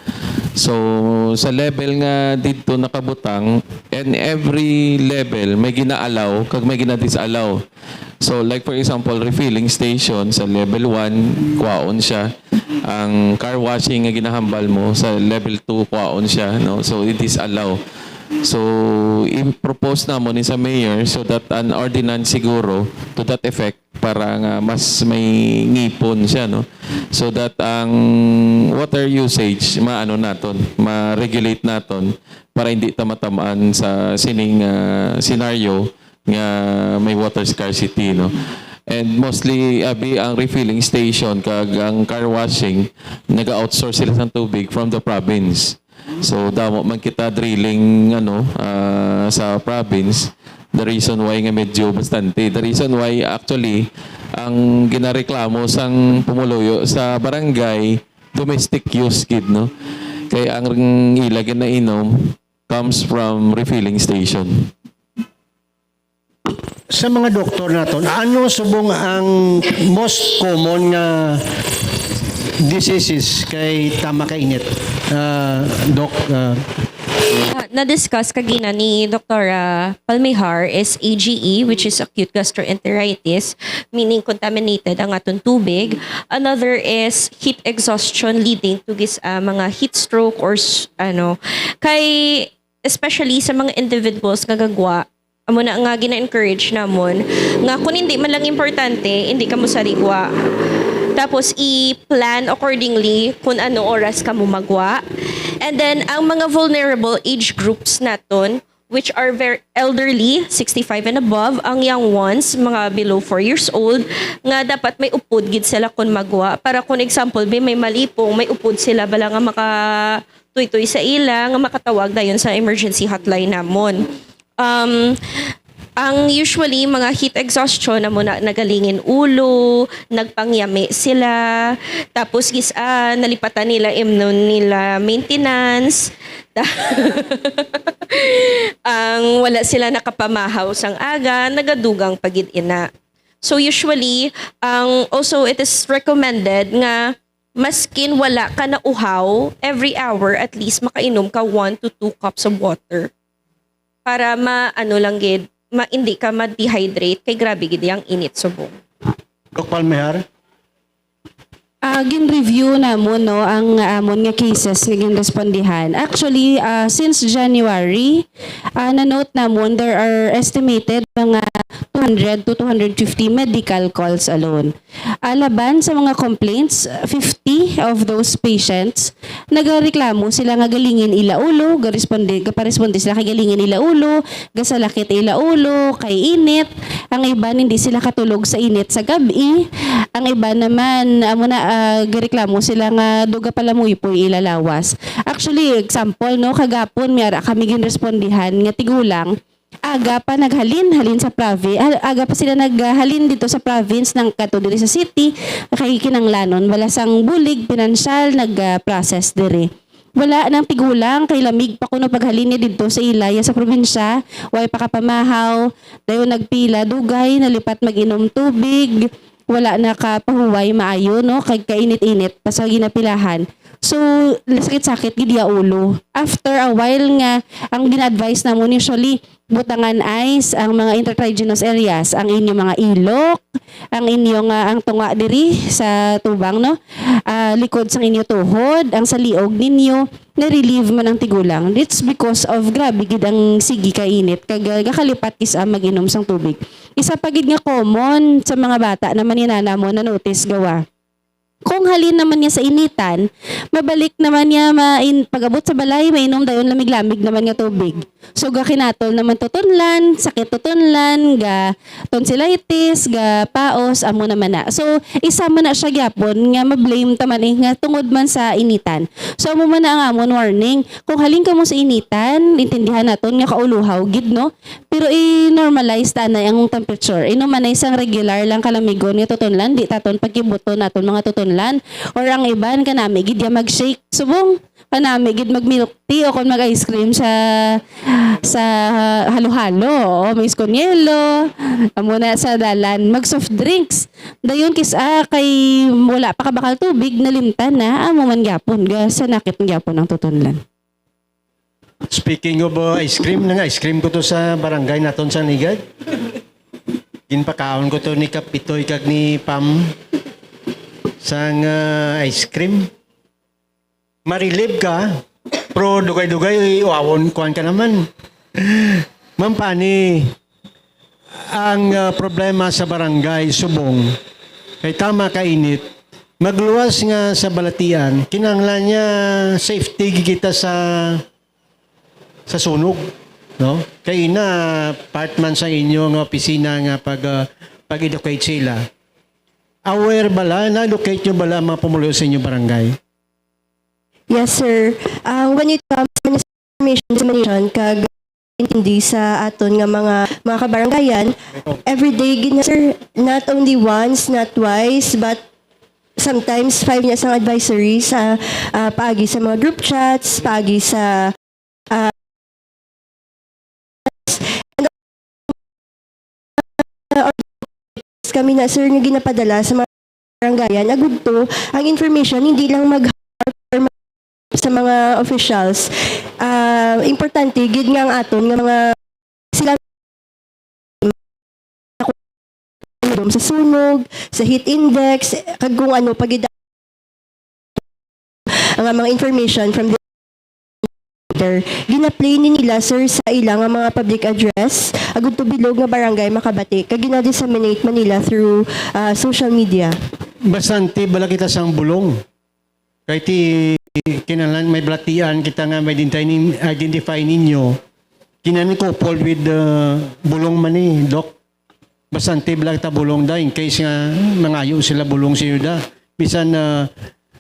So, sa level nga dito nakabutang, and every level may gina-allow, kag may gina-disallow. So, like for example, refilling station sa level 1, kwaon siya. Ang car washing nga ginahambal mo sa level 2, kwaon siya, no? So, it is allow. So, i-propose na mo ni sa mayor so that an ordinance siguro to that effect para nga mas may ngipon siya, no? So that ang water usage maano naton, ma-regulate naton para hindi tamatamaan sa sining scenario nga may water scarcity, no? And mostly abi ang refilling station kag ang car washing naga-outsource sila sa tubig from the province. So damo man kita drilling sa province. The reason why nga medyo bastante. The reason why actually ang ginareklamo sang pumuluyo sa barangay domestic use kid, no? Kaya ang ilagay na inom comes from refilling station. Sa mga doktor naton, ano subong ang most common nga diseases kay tama ka init? Doc, Na-discuss kagina ni Dr. Palmihar is AGE, which is acute gastroenteritis, meaning contaminated ang aton tubig. Another is heat exhaustion leading to this mga heat stroke or kay especially sa mga individuals nga gagwa amo na nga gina-encourage namon nga kung hindi man lang importante hindi ka mo sarigwa. Tapos i-plan accordingly kung ano oras ka mo magwa. And then ang mga vulnerable age groups naton which are very elderly, 65 and above, ang young ones, mga below 4 years old, nga dapat may upod gid sila kung magwa. Para kung example, may malipong, may upod sila bala nga makatuy-tuy sa ila, nga makatawag dayon sa emergency hotline namon. Ang usually mga heat exhaustion na muna nagalingin ulo, nagpangyami sila, tapos nalipatan nila imnon nila maintenance, ang wala sila nakapamahaw sang aga, nagadugang pagid ina. So usually, also it is recommended nga maskin wala ka na uhaw, every hour at least makainom ka 1 to 2 cups of water. Para hindi ka ma-dehydrate kay grabe gid ang init subong. Doc Palmihar? Gin-review na mo no ang amon nga cases nga ginrespondihan. Actually, since January, na-note na mo there are estimated mga 200 to 250 medical calls alone. Laban sa mga complaints, 50 of those patients nagareklamo sila nga galingin ila ulo, gaparesponde sila kay galingin ila ulo, gasalakit ila ulo, kay init. Ang iba hindi sila katulog sa init sa gabi. Ang iba naman gareklamo sila nga duga pala mo ipoy ilalawas. Actually, example no kagapon miyara kami ginrespondihan nga tigulang aga pa halin sa province, aga pa sila naghalin dito sa province ng kato diri sa city, kay kinanglanon, wala sang bulig, pinansyal, nag-process diri. Wala nang tigulang, kay lamig pa kuno paghalin niya dito sa ilaya sa probinsya, way pa kapamahaw, dayon nagpila, dugay, nalipat mag-inom tubig, wala na kapahuway maayo, no, kay kainit-init, pasag ginapilahan. So, sakit-sakit gid ya ulo. After a while nga, ang gina-advise na mo usually, butangan ice ang mga intertriginous areas, ang inyong mga ilok, ang inyong ang tunga diri sa tubang, no? Likod sang inyo tuhod, ang sa liog ninyo, na-relieve man ang tigulang. It's because of grabe gid ang sigi kainit, kag gakalipat kisa mag-inom sang tubig. Isa pa gid nga common sa mga bata naman inana mo na notice gawa. Kung halin naman niya sa initan, mabalik naman niya pag-abot sa balay, mainom dayon lamig-lamig naman nga tubig. So gakinatol naman tutunlan, sakit tutunlan, ga tonsillitis, ga paos, amo naman na. So isa man na siya gyapon nga ma-blame taman nga tungod man sa initan. So amo man na ang amon warning. Kung halin ka mo sa initan, intindihan naton nga kauluhaw gid no. Pero i-normalize ta na ang temperature. Inom man na isang regular lang kalamigon nga tutunlan, di taton pagkibuto naton mga tutunlan. Or ang iban kanami gid ya mag-shake subong, kanami gid mag-milk tea o kon mag-ice cream sa halo-halo o may skonyelo amo na sa dalan mag soft drinks dayon kay wala pa ka bakal tubig nalimtan na amo man gyapon ga sa nakit gyapon ang tutunlan. Speaking of ice cream ko to sa barangay naton sa Nigad. Ginpakaon ko to ni Kapitoy kag ni Pam sang ice cream. Marilib ka, pero dugay-dugay, uawon kuhan ka naman. Ma'am Pani, ang problema sa barangay Subong, kay tama kainit, magluwas nga sa balatian, kinanglan niya safety kita sa sunog. No? Kaya na, part man sa inyo nga opisina nga pag-educate sila. Aware bala, na-locate nyo bala mga pumulo sa inyong barangay? Yes, sir. When it comes to information dissemination, kag hindi sa aton nga mga kabarangayan. Everyday gina sir, not only once, not twice, but sometimes 5 niya ang advisory sa paagi sa mga group chats, paagi sa kami na sir nga ginapadala sa mga barangayan. Agud to, ang information hindi lang sa mga officials. Importante gid nga ang aton nga mga sila sa sunog, sa heat index, kag kung ano pagida ang mga information from the gina-play ni nila sir sa ilang nga mga public address agud to bilog nga barangay Makabati kag gina-disseminate man nila through social media. Bastante bala kita sang bulong. Kay ti kinalan may blatian kita nga may identify ninyo. Kinan ko Paul with bulong man ni Doc. Bastante bala kita bulong da in case nga mangayo sila bulong sa da. Bisan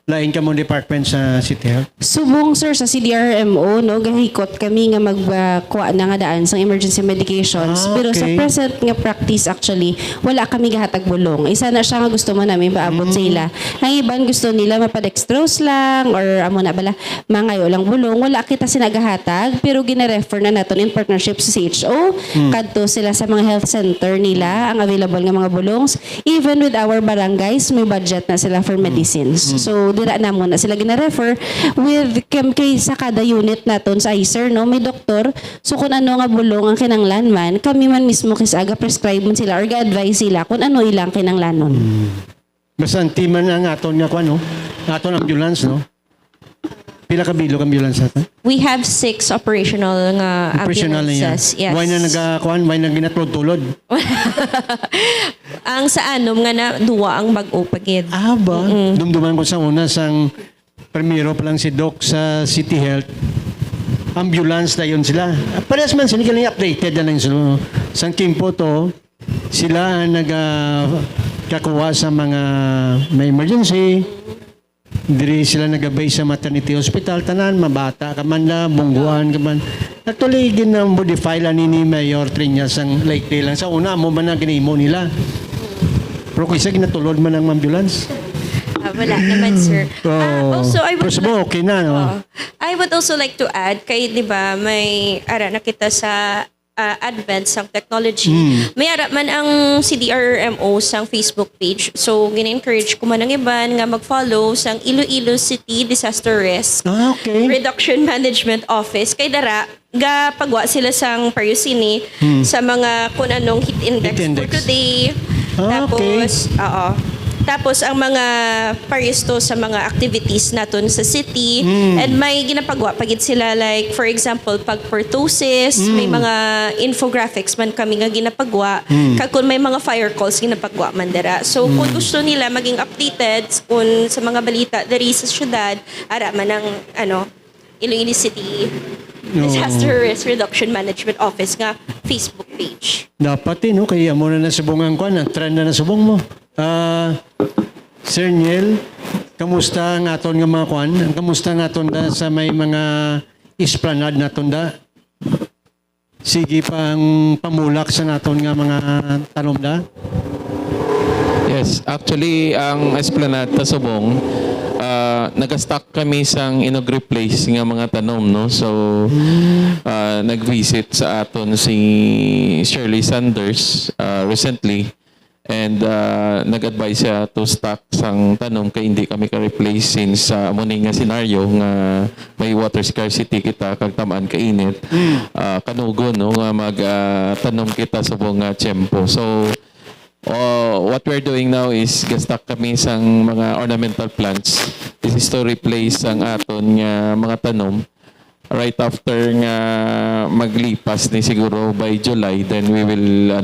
lain ka mo department sa City Health. Subong sir sa CDRMO no gahikot kami nga magkuha na nga daan sa emergency medications pero sa okay. present nga practice actually wala kami gahatag bulong. Isa na siya nga gusto mo namin paabot sa ila. Ang iban gusto nila mapadextrose lang or amo na bala mangayo lang bulong. Wala kita sinagahatag pero gina-refer na naton in partnership sa CHO kadto sila sa mga health center nila ang available nga mga bulongs. Even with our barangays may budget na sila for medicines. So dira na mo na sila gina-refer with kay sa kada unit naton sa ICER no may doktor so kung ano nga bulong ang kinanglanman kami man mismo kisaga prescribe mo sila or ga-advise sila kung ano ilang kinanglanon. Bastante man ang aton nga kuan no. Aton ambulance no. Pila ka bilog ambulance aton? We have 6 operational nga Operational na yan. ambulances. Yes. Why na nagakuan, why na ginatulod-tulod? Ang sa anom nga na duwa ang bag-o pagid. Ah ba? Dumduman ko sa una sang primero pa lang si Doc sa City Health. Ambulance na yun sila. Parehas man sila galing updated na lang sila. Sang Kimpo to, sila ang kakuha sa mga may emergency. Diri sila nagabay sa maternity hospital. Tanan, mabata ka man na, bungguan ka man. Actually, ginamodify lang ni Mayor Triñas ang likely lang. Sa una, mo man na ginimo nila. Pero kaysa ginatulod man ang ambulance. Wala naman, sir. Also, I would First of all, okay na, no? I would also like to add, kay di ba may ara nakita sa advent sang technology. May ara man ang CDRMO sang Facebook page. So, gina-encourage ko man ang iban nga mag-follow sang Iloilo City Disaster Risk Ah, okay. Reduction Management Office. Kay dara, ga pagwa sila sang Pariusini sa mga kung anong heat index, Heat index. for today. Ah, Tapos, oo. Tapos ang mga paristo sa mga activities naton sa city and may ginapagwa pagit sila like for example pag pertussis may mga infographics man kami nga ginapagwa kag kung may mga fire calls ginapagwa man dira. So kung gusto nila maging updated kung sa mga balita diri sa syudad ara man ang Iloilo City Disaster Risk Reduction Management Office nga Facebook page. Dapat no? Kaya mo na nasubungan ko, ang trend na nasubong mo. Sir Niel, kamusta ang aton nga mga kwan? Kamusta ang aton da sa may mga esplanade naton da? Sige pang pamulak sa naton nga mga tanom da? Yes, actually, ang Esplanade ta Subong, nag-stock kami sang inog-replace nga mga tanom, no? So, nag-visit sa aton si Shirley Sanders recently and nag-advise siya to stock sang tanom kay hindi kami ka-replace since amuning nga senaryo nga may water scarcity kita kag tamaan kainit. Kanugo, no? Nga mag-tanom kita sa buong tiyempo. So, what we're doing now is gastak kami sang mga ornamental plants. This is to replace ang aton nga mga tanom. Right after nga maglipas ni siguro by July, then we will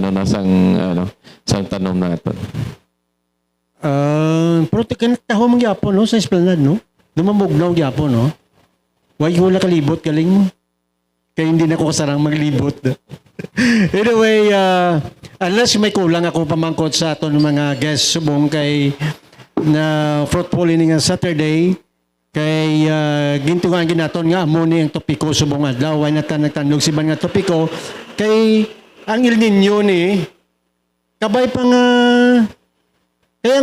sang tanom naton. Pero taho mong gyapon no sa esplanade no? Dumamugnaw gyapon no? Why wala kalibot galing mo? Kaya hindi na ako kasarang maglibot. Anyway, unless may kulang ako pamangkot sa aton mga guests subong kay na fruitful ini nga Saturday kay kay gintungan ginaton nga amo ni ang topiko subong adlaw why nagtanong si ban nga topiko kay ang El Nino ni kabay pa nga kaya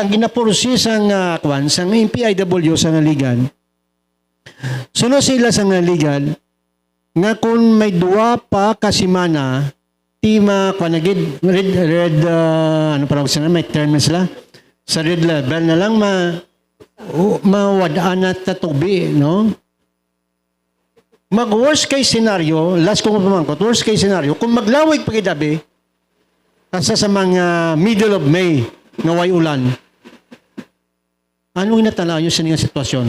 ang ginapursi sang kwan sang MPIW sa ngaligan suno sila sa ngaligan nga kung may duwa pa kasimana tima kwanagid red ano parang sila may term na sila sa red level na lang mawadaan at tatubi, no? Mag-worst case scenario, last kong pamangkot, worst case scenario, kung maglawig pagidabi, kasa sa mga middle of May, nga way ulan, anong inatala nyo sa niyang sitwasyon?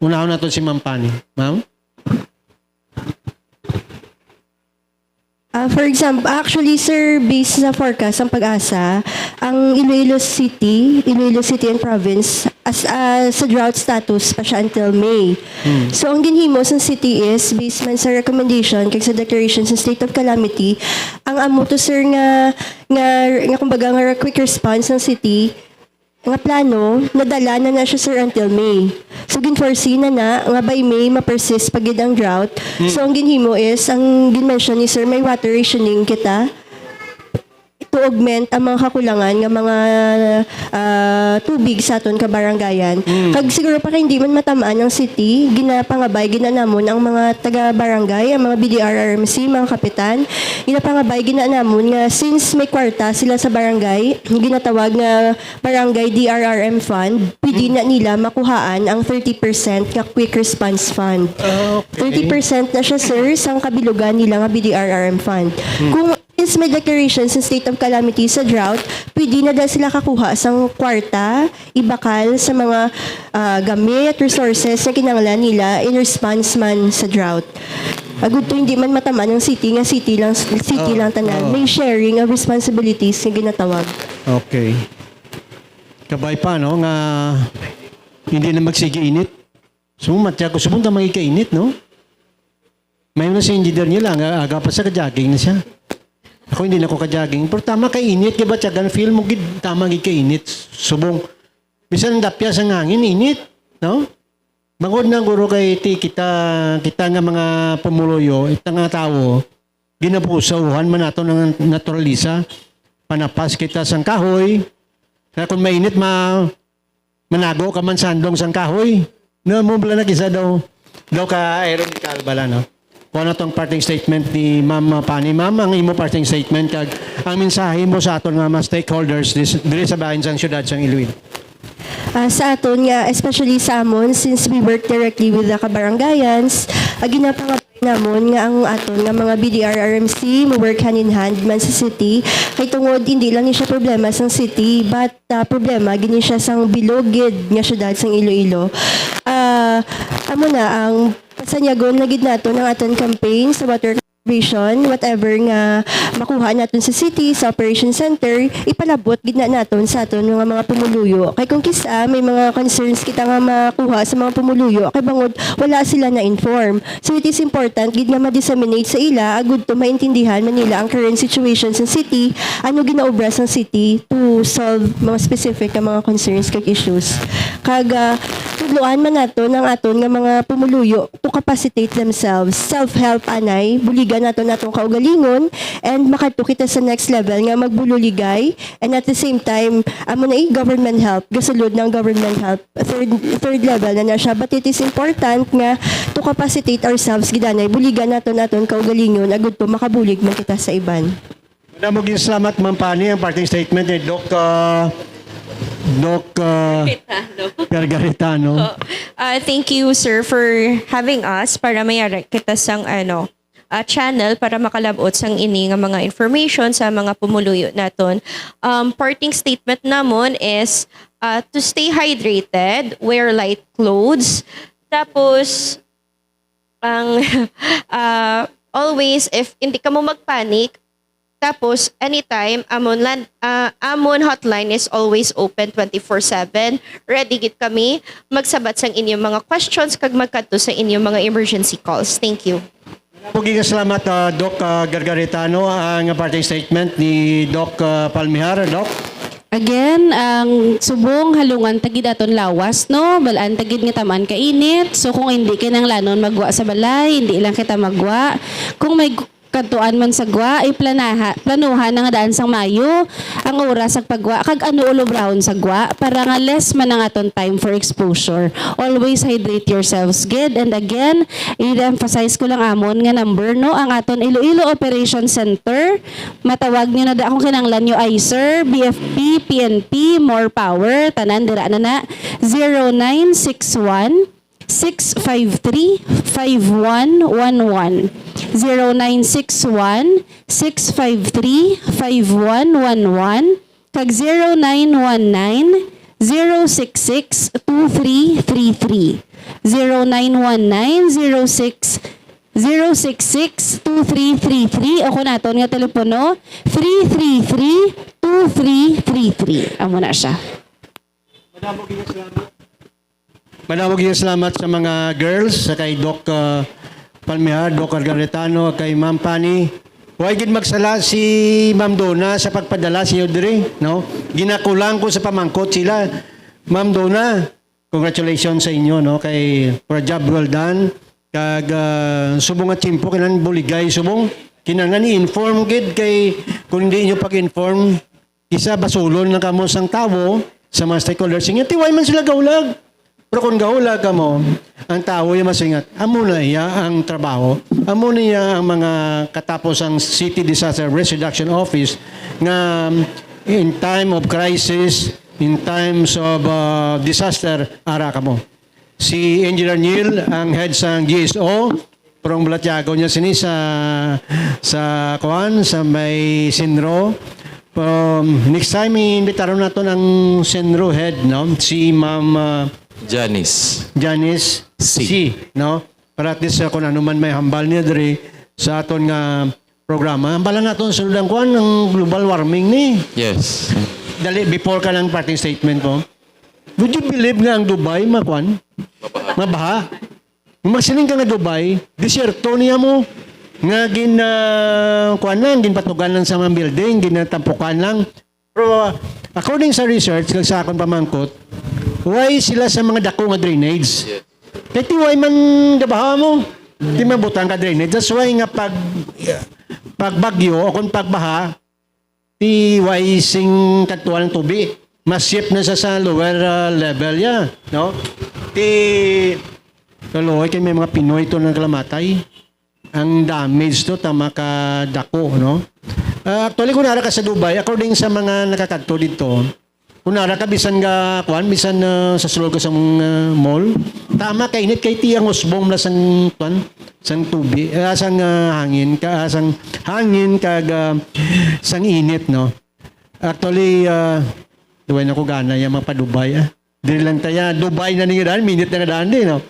Unahon na to si Ma'am Pani. Ma'am? For example, actually, sir, based sa forecast ng Pag-asa, ang Iloilo City and Province, as sa drought status pa siya until May. So, ang ginhimo sa city is, based man sa recommendation, kaya sa declaration sa state of calamity, ang amo to, sir, nga kumbaga, nga quick response ng city, nga plano, nadala na siya, sir, until May. So, ginforesee na nga by May, ma-persist pagid ang drought. So, ang ginhimo is, ang ginmention ni sir, may water rationing kita to augment ang mga kakulangan ng mga tubig sa aton kabarangayan. Kag siguro pa kay hindi man matamaan ng city, ginapangabay ginanamon ang mga taga-barangay, ang mga BDRRMC, mga kapitan, ginapangabay ginanamon nga since may kwarta sila sa barangay, ginatawag nga barangay DRRM fund, pwede na nila makuhaan ang 30% nga quick response fund. 30% na siya, sir, sa kabilugan nila nga BDRRM fund. Kung since may declaration sa state of calamity sa drought, pwede na dahil sila kakuha sa kwarta, ibakal sa mga gamit, resources na kinanglan nila in response man sa drought. Agud to hindi man matamaan ng city, nga city lang tanan. May sharing of responsibilities na ginatawag. Okay. Kabay pa, no? Nga hindi na magsigi-init. Sumatya ko, subong ka magikainit, no? May na si engineer niya lang, aga pa sa ka-jogging na siya. Ako hindi na ako ka-jogging. Pero tama kainit, diba? Tiyagan, feel mo, tama kainit. Subong. Bisan dapya sa ngangin, init. No? Bangod na guro kay kita nga mga pumuluyo, ita nga tao, ginapusauhan man nato ng naturalisa, panapas kita sang kahoy, kaya kung mainit, manago ka man sandong sang kahoy, no, mo bala nag-isa daw ka aeronautical bala, no? Kung ano tong parting statement ni Ma'am Pani. Ma'am, ang imo parting statement, kag ang mensahe mo sa aton mga stakeholders diri sa bahin sang syudad sang Iloilo. Sa aton nga, especially sa amon, since we work directly with the kabarangayans, ginapangabay namon nga ang aton nga mga BDRRMC mo work hand in hand man sa city kay tungod hindi lang ni siya problema sang city but problema gini siya sang bilogid nga syudad sang Iloilo. Amo na ang pasanyagon na gid nato ng aton campaign sa water conservation, whatever nga makuha natin sa city, sa operation center, ipalabot gid na naton sa aton mga pumuluyo. Kay kung kisa may mga concerns kita nga makuha sa mga pumuluyo, kay bangod wala sila na inform. So it is important gid nga ma-disseminate sa ila agud to maintindihan man nila ang current situation sa city, ano ginaobra sa city to solve mga specific nga mga concerns kag issues. Kag tudloan man nato ng aton nga mga pumuluyo to capacitate themselves, self-help anay, buligan nato natong kaugalingon and makadto kita sa next level nga magbululigay and at the same time amo na government help gasulod ng government help third level na siya but it is important nga to capacitate ourselves gidanay buligan naton kaugalingon agud to makabulig man kita sa iban. Maraming salamat, Ma'am Pani, ang parting statement ni Doc Gargaritano. Thank you, sir, for having us para mayara kita sang channel para makalabot sang ini nga mga information sa mga pumuluyo naton. Parting statement namon is to stay hydrated, wear light clothes, tapos ang always if hindi ka mo magpanic, tapos anytime amon hotline is always open 24/7. Ready gid kami magsabat sang inyong mga questions kag magkadto sa inyong mga emergency calls. Thank you. Maraming salamat, Doc Gargaritano, ang parting statement ni Doc Palmihar. Doc? Again, ang subong halungan tagid aton lawas, no? Balaan tagid nga tamaan kainit. So kung hindi kinanglanon magwa sa balay, hindi lang kita magwa. Kung may kantuan man sa gwa, ay planuhan na nga daan sang Mayo ang oras sa pagwa. Kag ano ulo brown sa gwa para nga less man ang aton time for exposure. Always hydrate yourselves good. And again, i-emphasize ko lang amon nga number, no? Ang aton Iloilo Operation Center. Matawag nyo na da kung kinanglan nyo ICER, BFP, PNP, more power. Tanan, dira na na. 0961 653-5111. 0961-653-5111. Kag 0919-066-2333. 0919-066-2333. Ako naton nga telepono, 333-2333. Amo na siya. Manawag yung salamat sa mga girls, sa kay Doc Palmehar, Doc Argaretano, kay Ma'am Pani. Huwag gid magsala si Ma'am Donna sa pagpadala sa iyo dire, no? Ginakulang ko sa pamangkot sila. Ma'am Donna, congratulations sa inyo, no? Kay for a job well done. Kag subong at timpo kinan buligay subong kinangan i-inform gid kay kung hindi inyo pag-inform isa basulon na kamo sang tawo sa mga stakeholders. Nga tiway man sila gaulag. Pero kung gaulag ka mo, ang tao yung masingat, amo na iya ang trabaho, amo na iya ang mga katapos ang City Disaster Risk Reduction Office nga in time of crisis, in times of disaster, ara ka mo. Si Engineer Neil, ang head sa GSO, parang Balatiago niya sini sa may Sinro. Next time, iimbitaron natin ang Sinro head, no? Si Ma'am Janice. C. No? Para at least kung ano man may hambal niya diri sa aton nga programa. Hambalan natin sunod ang kuhan ng global warming ni. Yes. Dali, before ka ng parting statement ko, would you believe nga ang Dubai, makuhan? Mabaha. Masiling ka nga Dubai, disyerto niya mo. Nga kuhan lang, ginpatugan lang sa mga building, ginatampukan lang. Pero according sa research, kag sa akong pamangkot, why sila sa mga dako nga drainage? Kaya tiway man gabaha mo, di mabutang ka drainage. That's why nga pag bagyo o kung pagbaha, tiway sing katuan ng tubig. Mas shift na sa lower level ya, no? Kaloy kay may mga Pinoy to nang kalamatay. Ang damage to tama ka dako, no? Actually, kung nara ka sa Dubai, according sa mga nakakadto dito, kung nara ka bisan nga kuan, bisan sa sulod ka sa mall, tama kay init kay tiyang usbong na sang kuan, sang tubig, sang hangin, sang hangin kag sang init, no? Actually, duway na ko gana yung mga pa-Dubai, Dili lang taya, Dubai na niya daan, minute na daan din, no?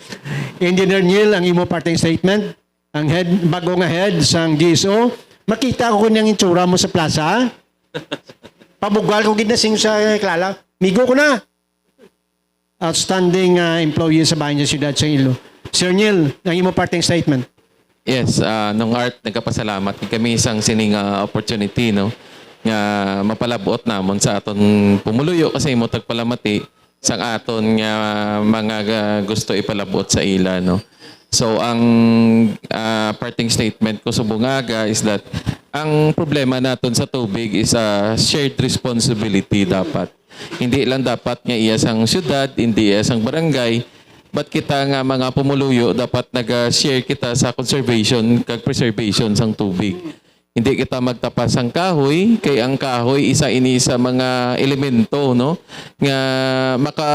Engineer Neil, ang imo parting statement, ang head, bago nga head sang GSO, makita ko kunyang itsura mo sa plaza, pabugal ko ginasing sa Klala, migo ko na. Outstanding employee sa bayan ng siyudad sa Ilo. Sir Neil, ang imo parting statement. Yes, nung art, nagkapasalamat kami isang sining opportunity, no? Nga mapalabot namon sa aton pumuluyo kasi mo tagpalamati sang aton nga mga gusto ipalabot sa ila, no? So, ang parting statement ko sa bungaga is that ang problema naton sa tubig is a shared responsibility dapat. Hindi lang dapat nga iya sang syudad, hindi iya sang barangay, but kita nga mga pumuluyo dapat nag-share kita sa conservation kag preservation sang tubig. Hindi kita magtapas ang kahoy, kay ang kahoy isa ini sa mga elemento, no, nga maka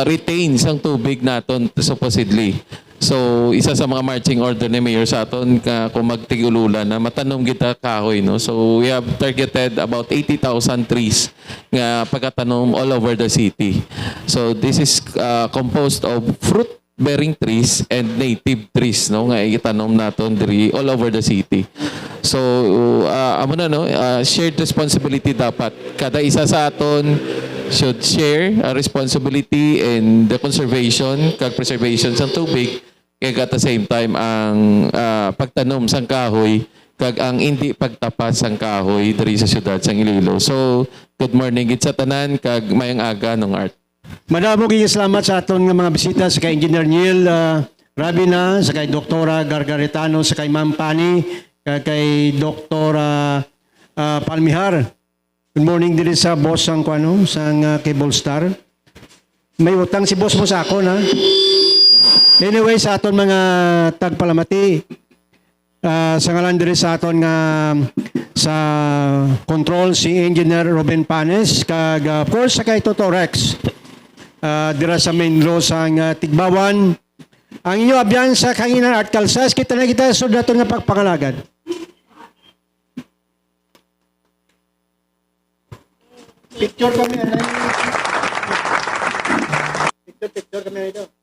retain sang tubig naton supposedly. So isa sa mga marching order ni Mayor sa aton kung magtigululan na matanom kita kahoy, no. So we have targeted about 80,000 trees nga pagkatanom all over the city. So this is composed of fruit bearing trees and native trees, no, nga itanom naton diri all over the city. So amo na, no, shared responsibility dapat kada isa sa aton should share a responsibility in the conservation kag preservation sa tubig kaya at the same time ang pagtanom sang kahoy kag ang hindi pagtapas sang kahoy diri sa syudad sang Iloilo. So, good morning gid sa tanan kag mayang aga nung art. Madamo kay salamat sa aton nga mga bisita sa kay Engineer Neil Rabina, sa kay Doktora Gargaretano, sa kay Ma'am Pani, kay Doktora Palmihar. Good morning din sa boss sang kuano, sang Cable Star. May utang si boss mo sa ako na. Anyway, sa aton mga tagpalamati, sa ngalan diri sa aton nga sa control si Engineer Ruben Panes kag of course sa kay Toto Rex dira sa main row sang Tigbawan ang inyo abyan sa Kanginan Art Calzas kita na kita sud naton nga pagpangalagan. Picture kami picture kami ito.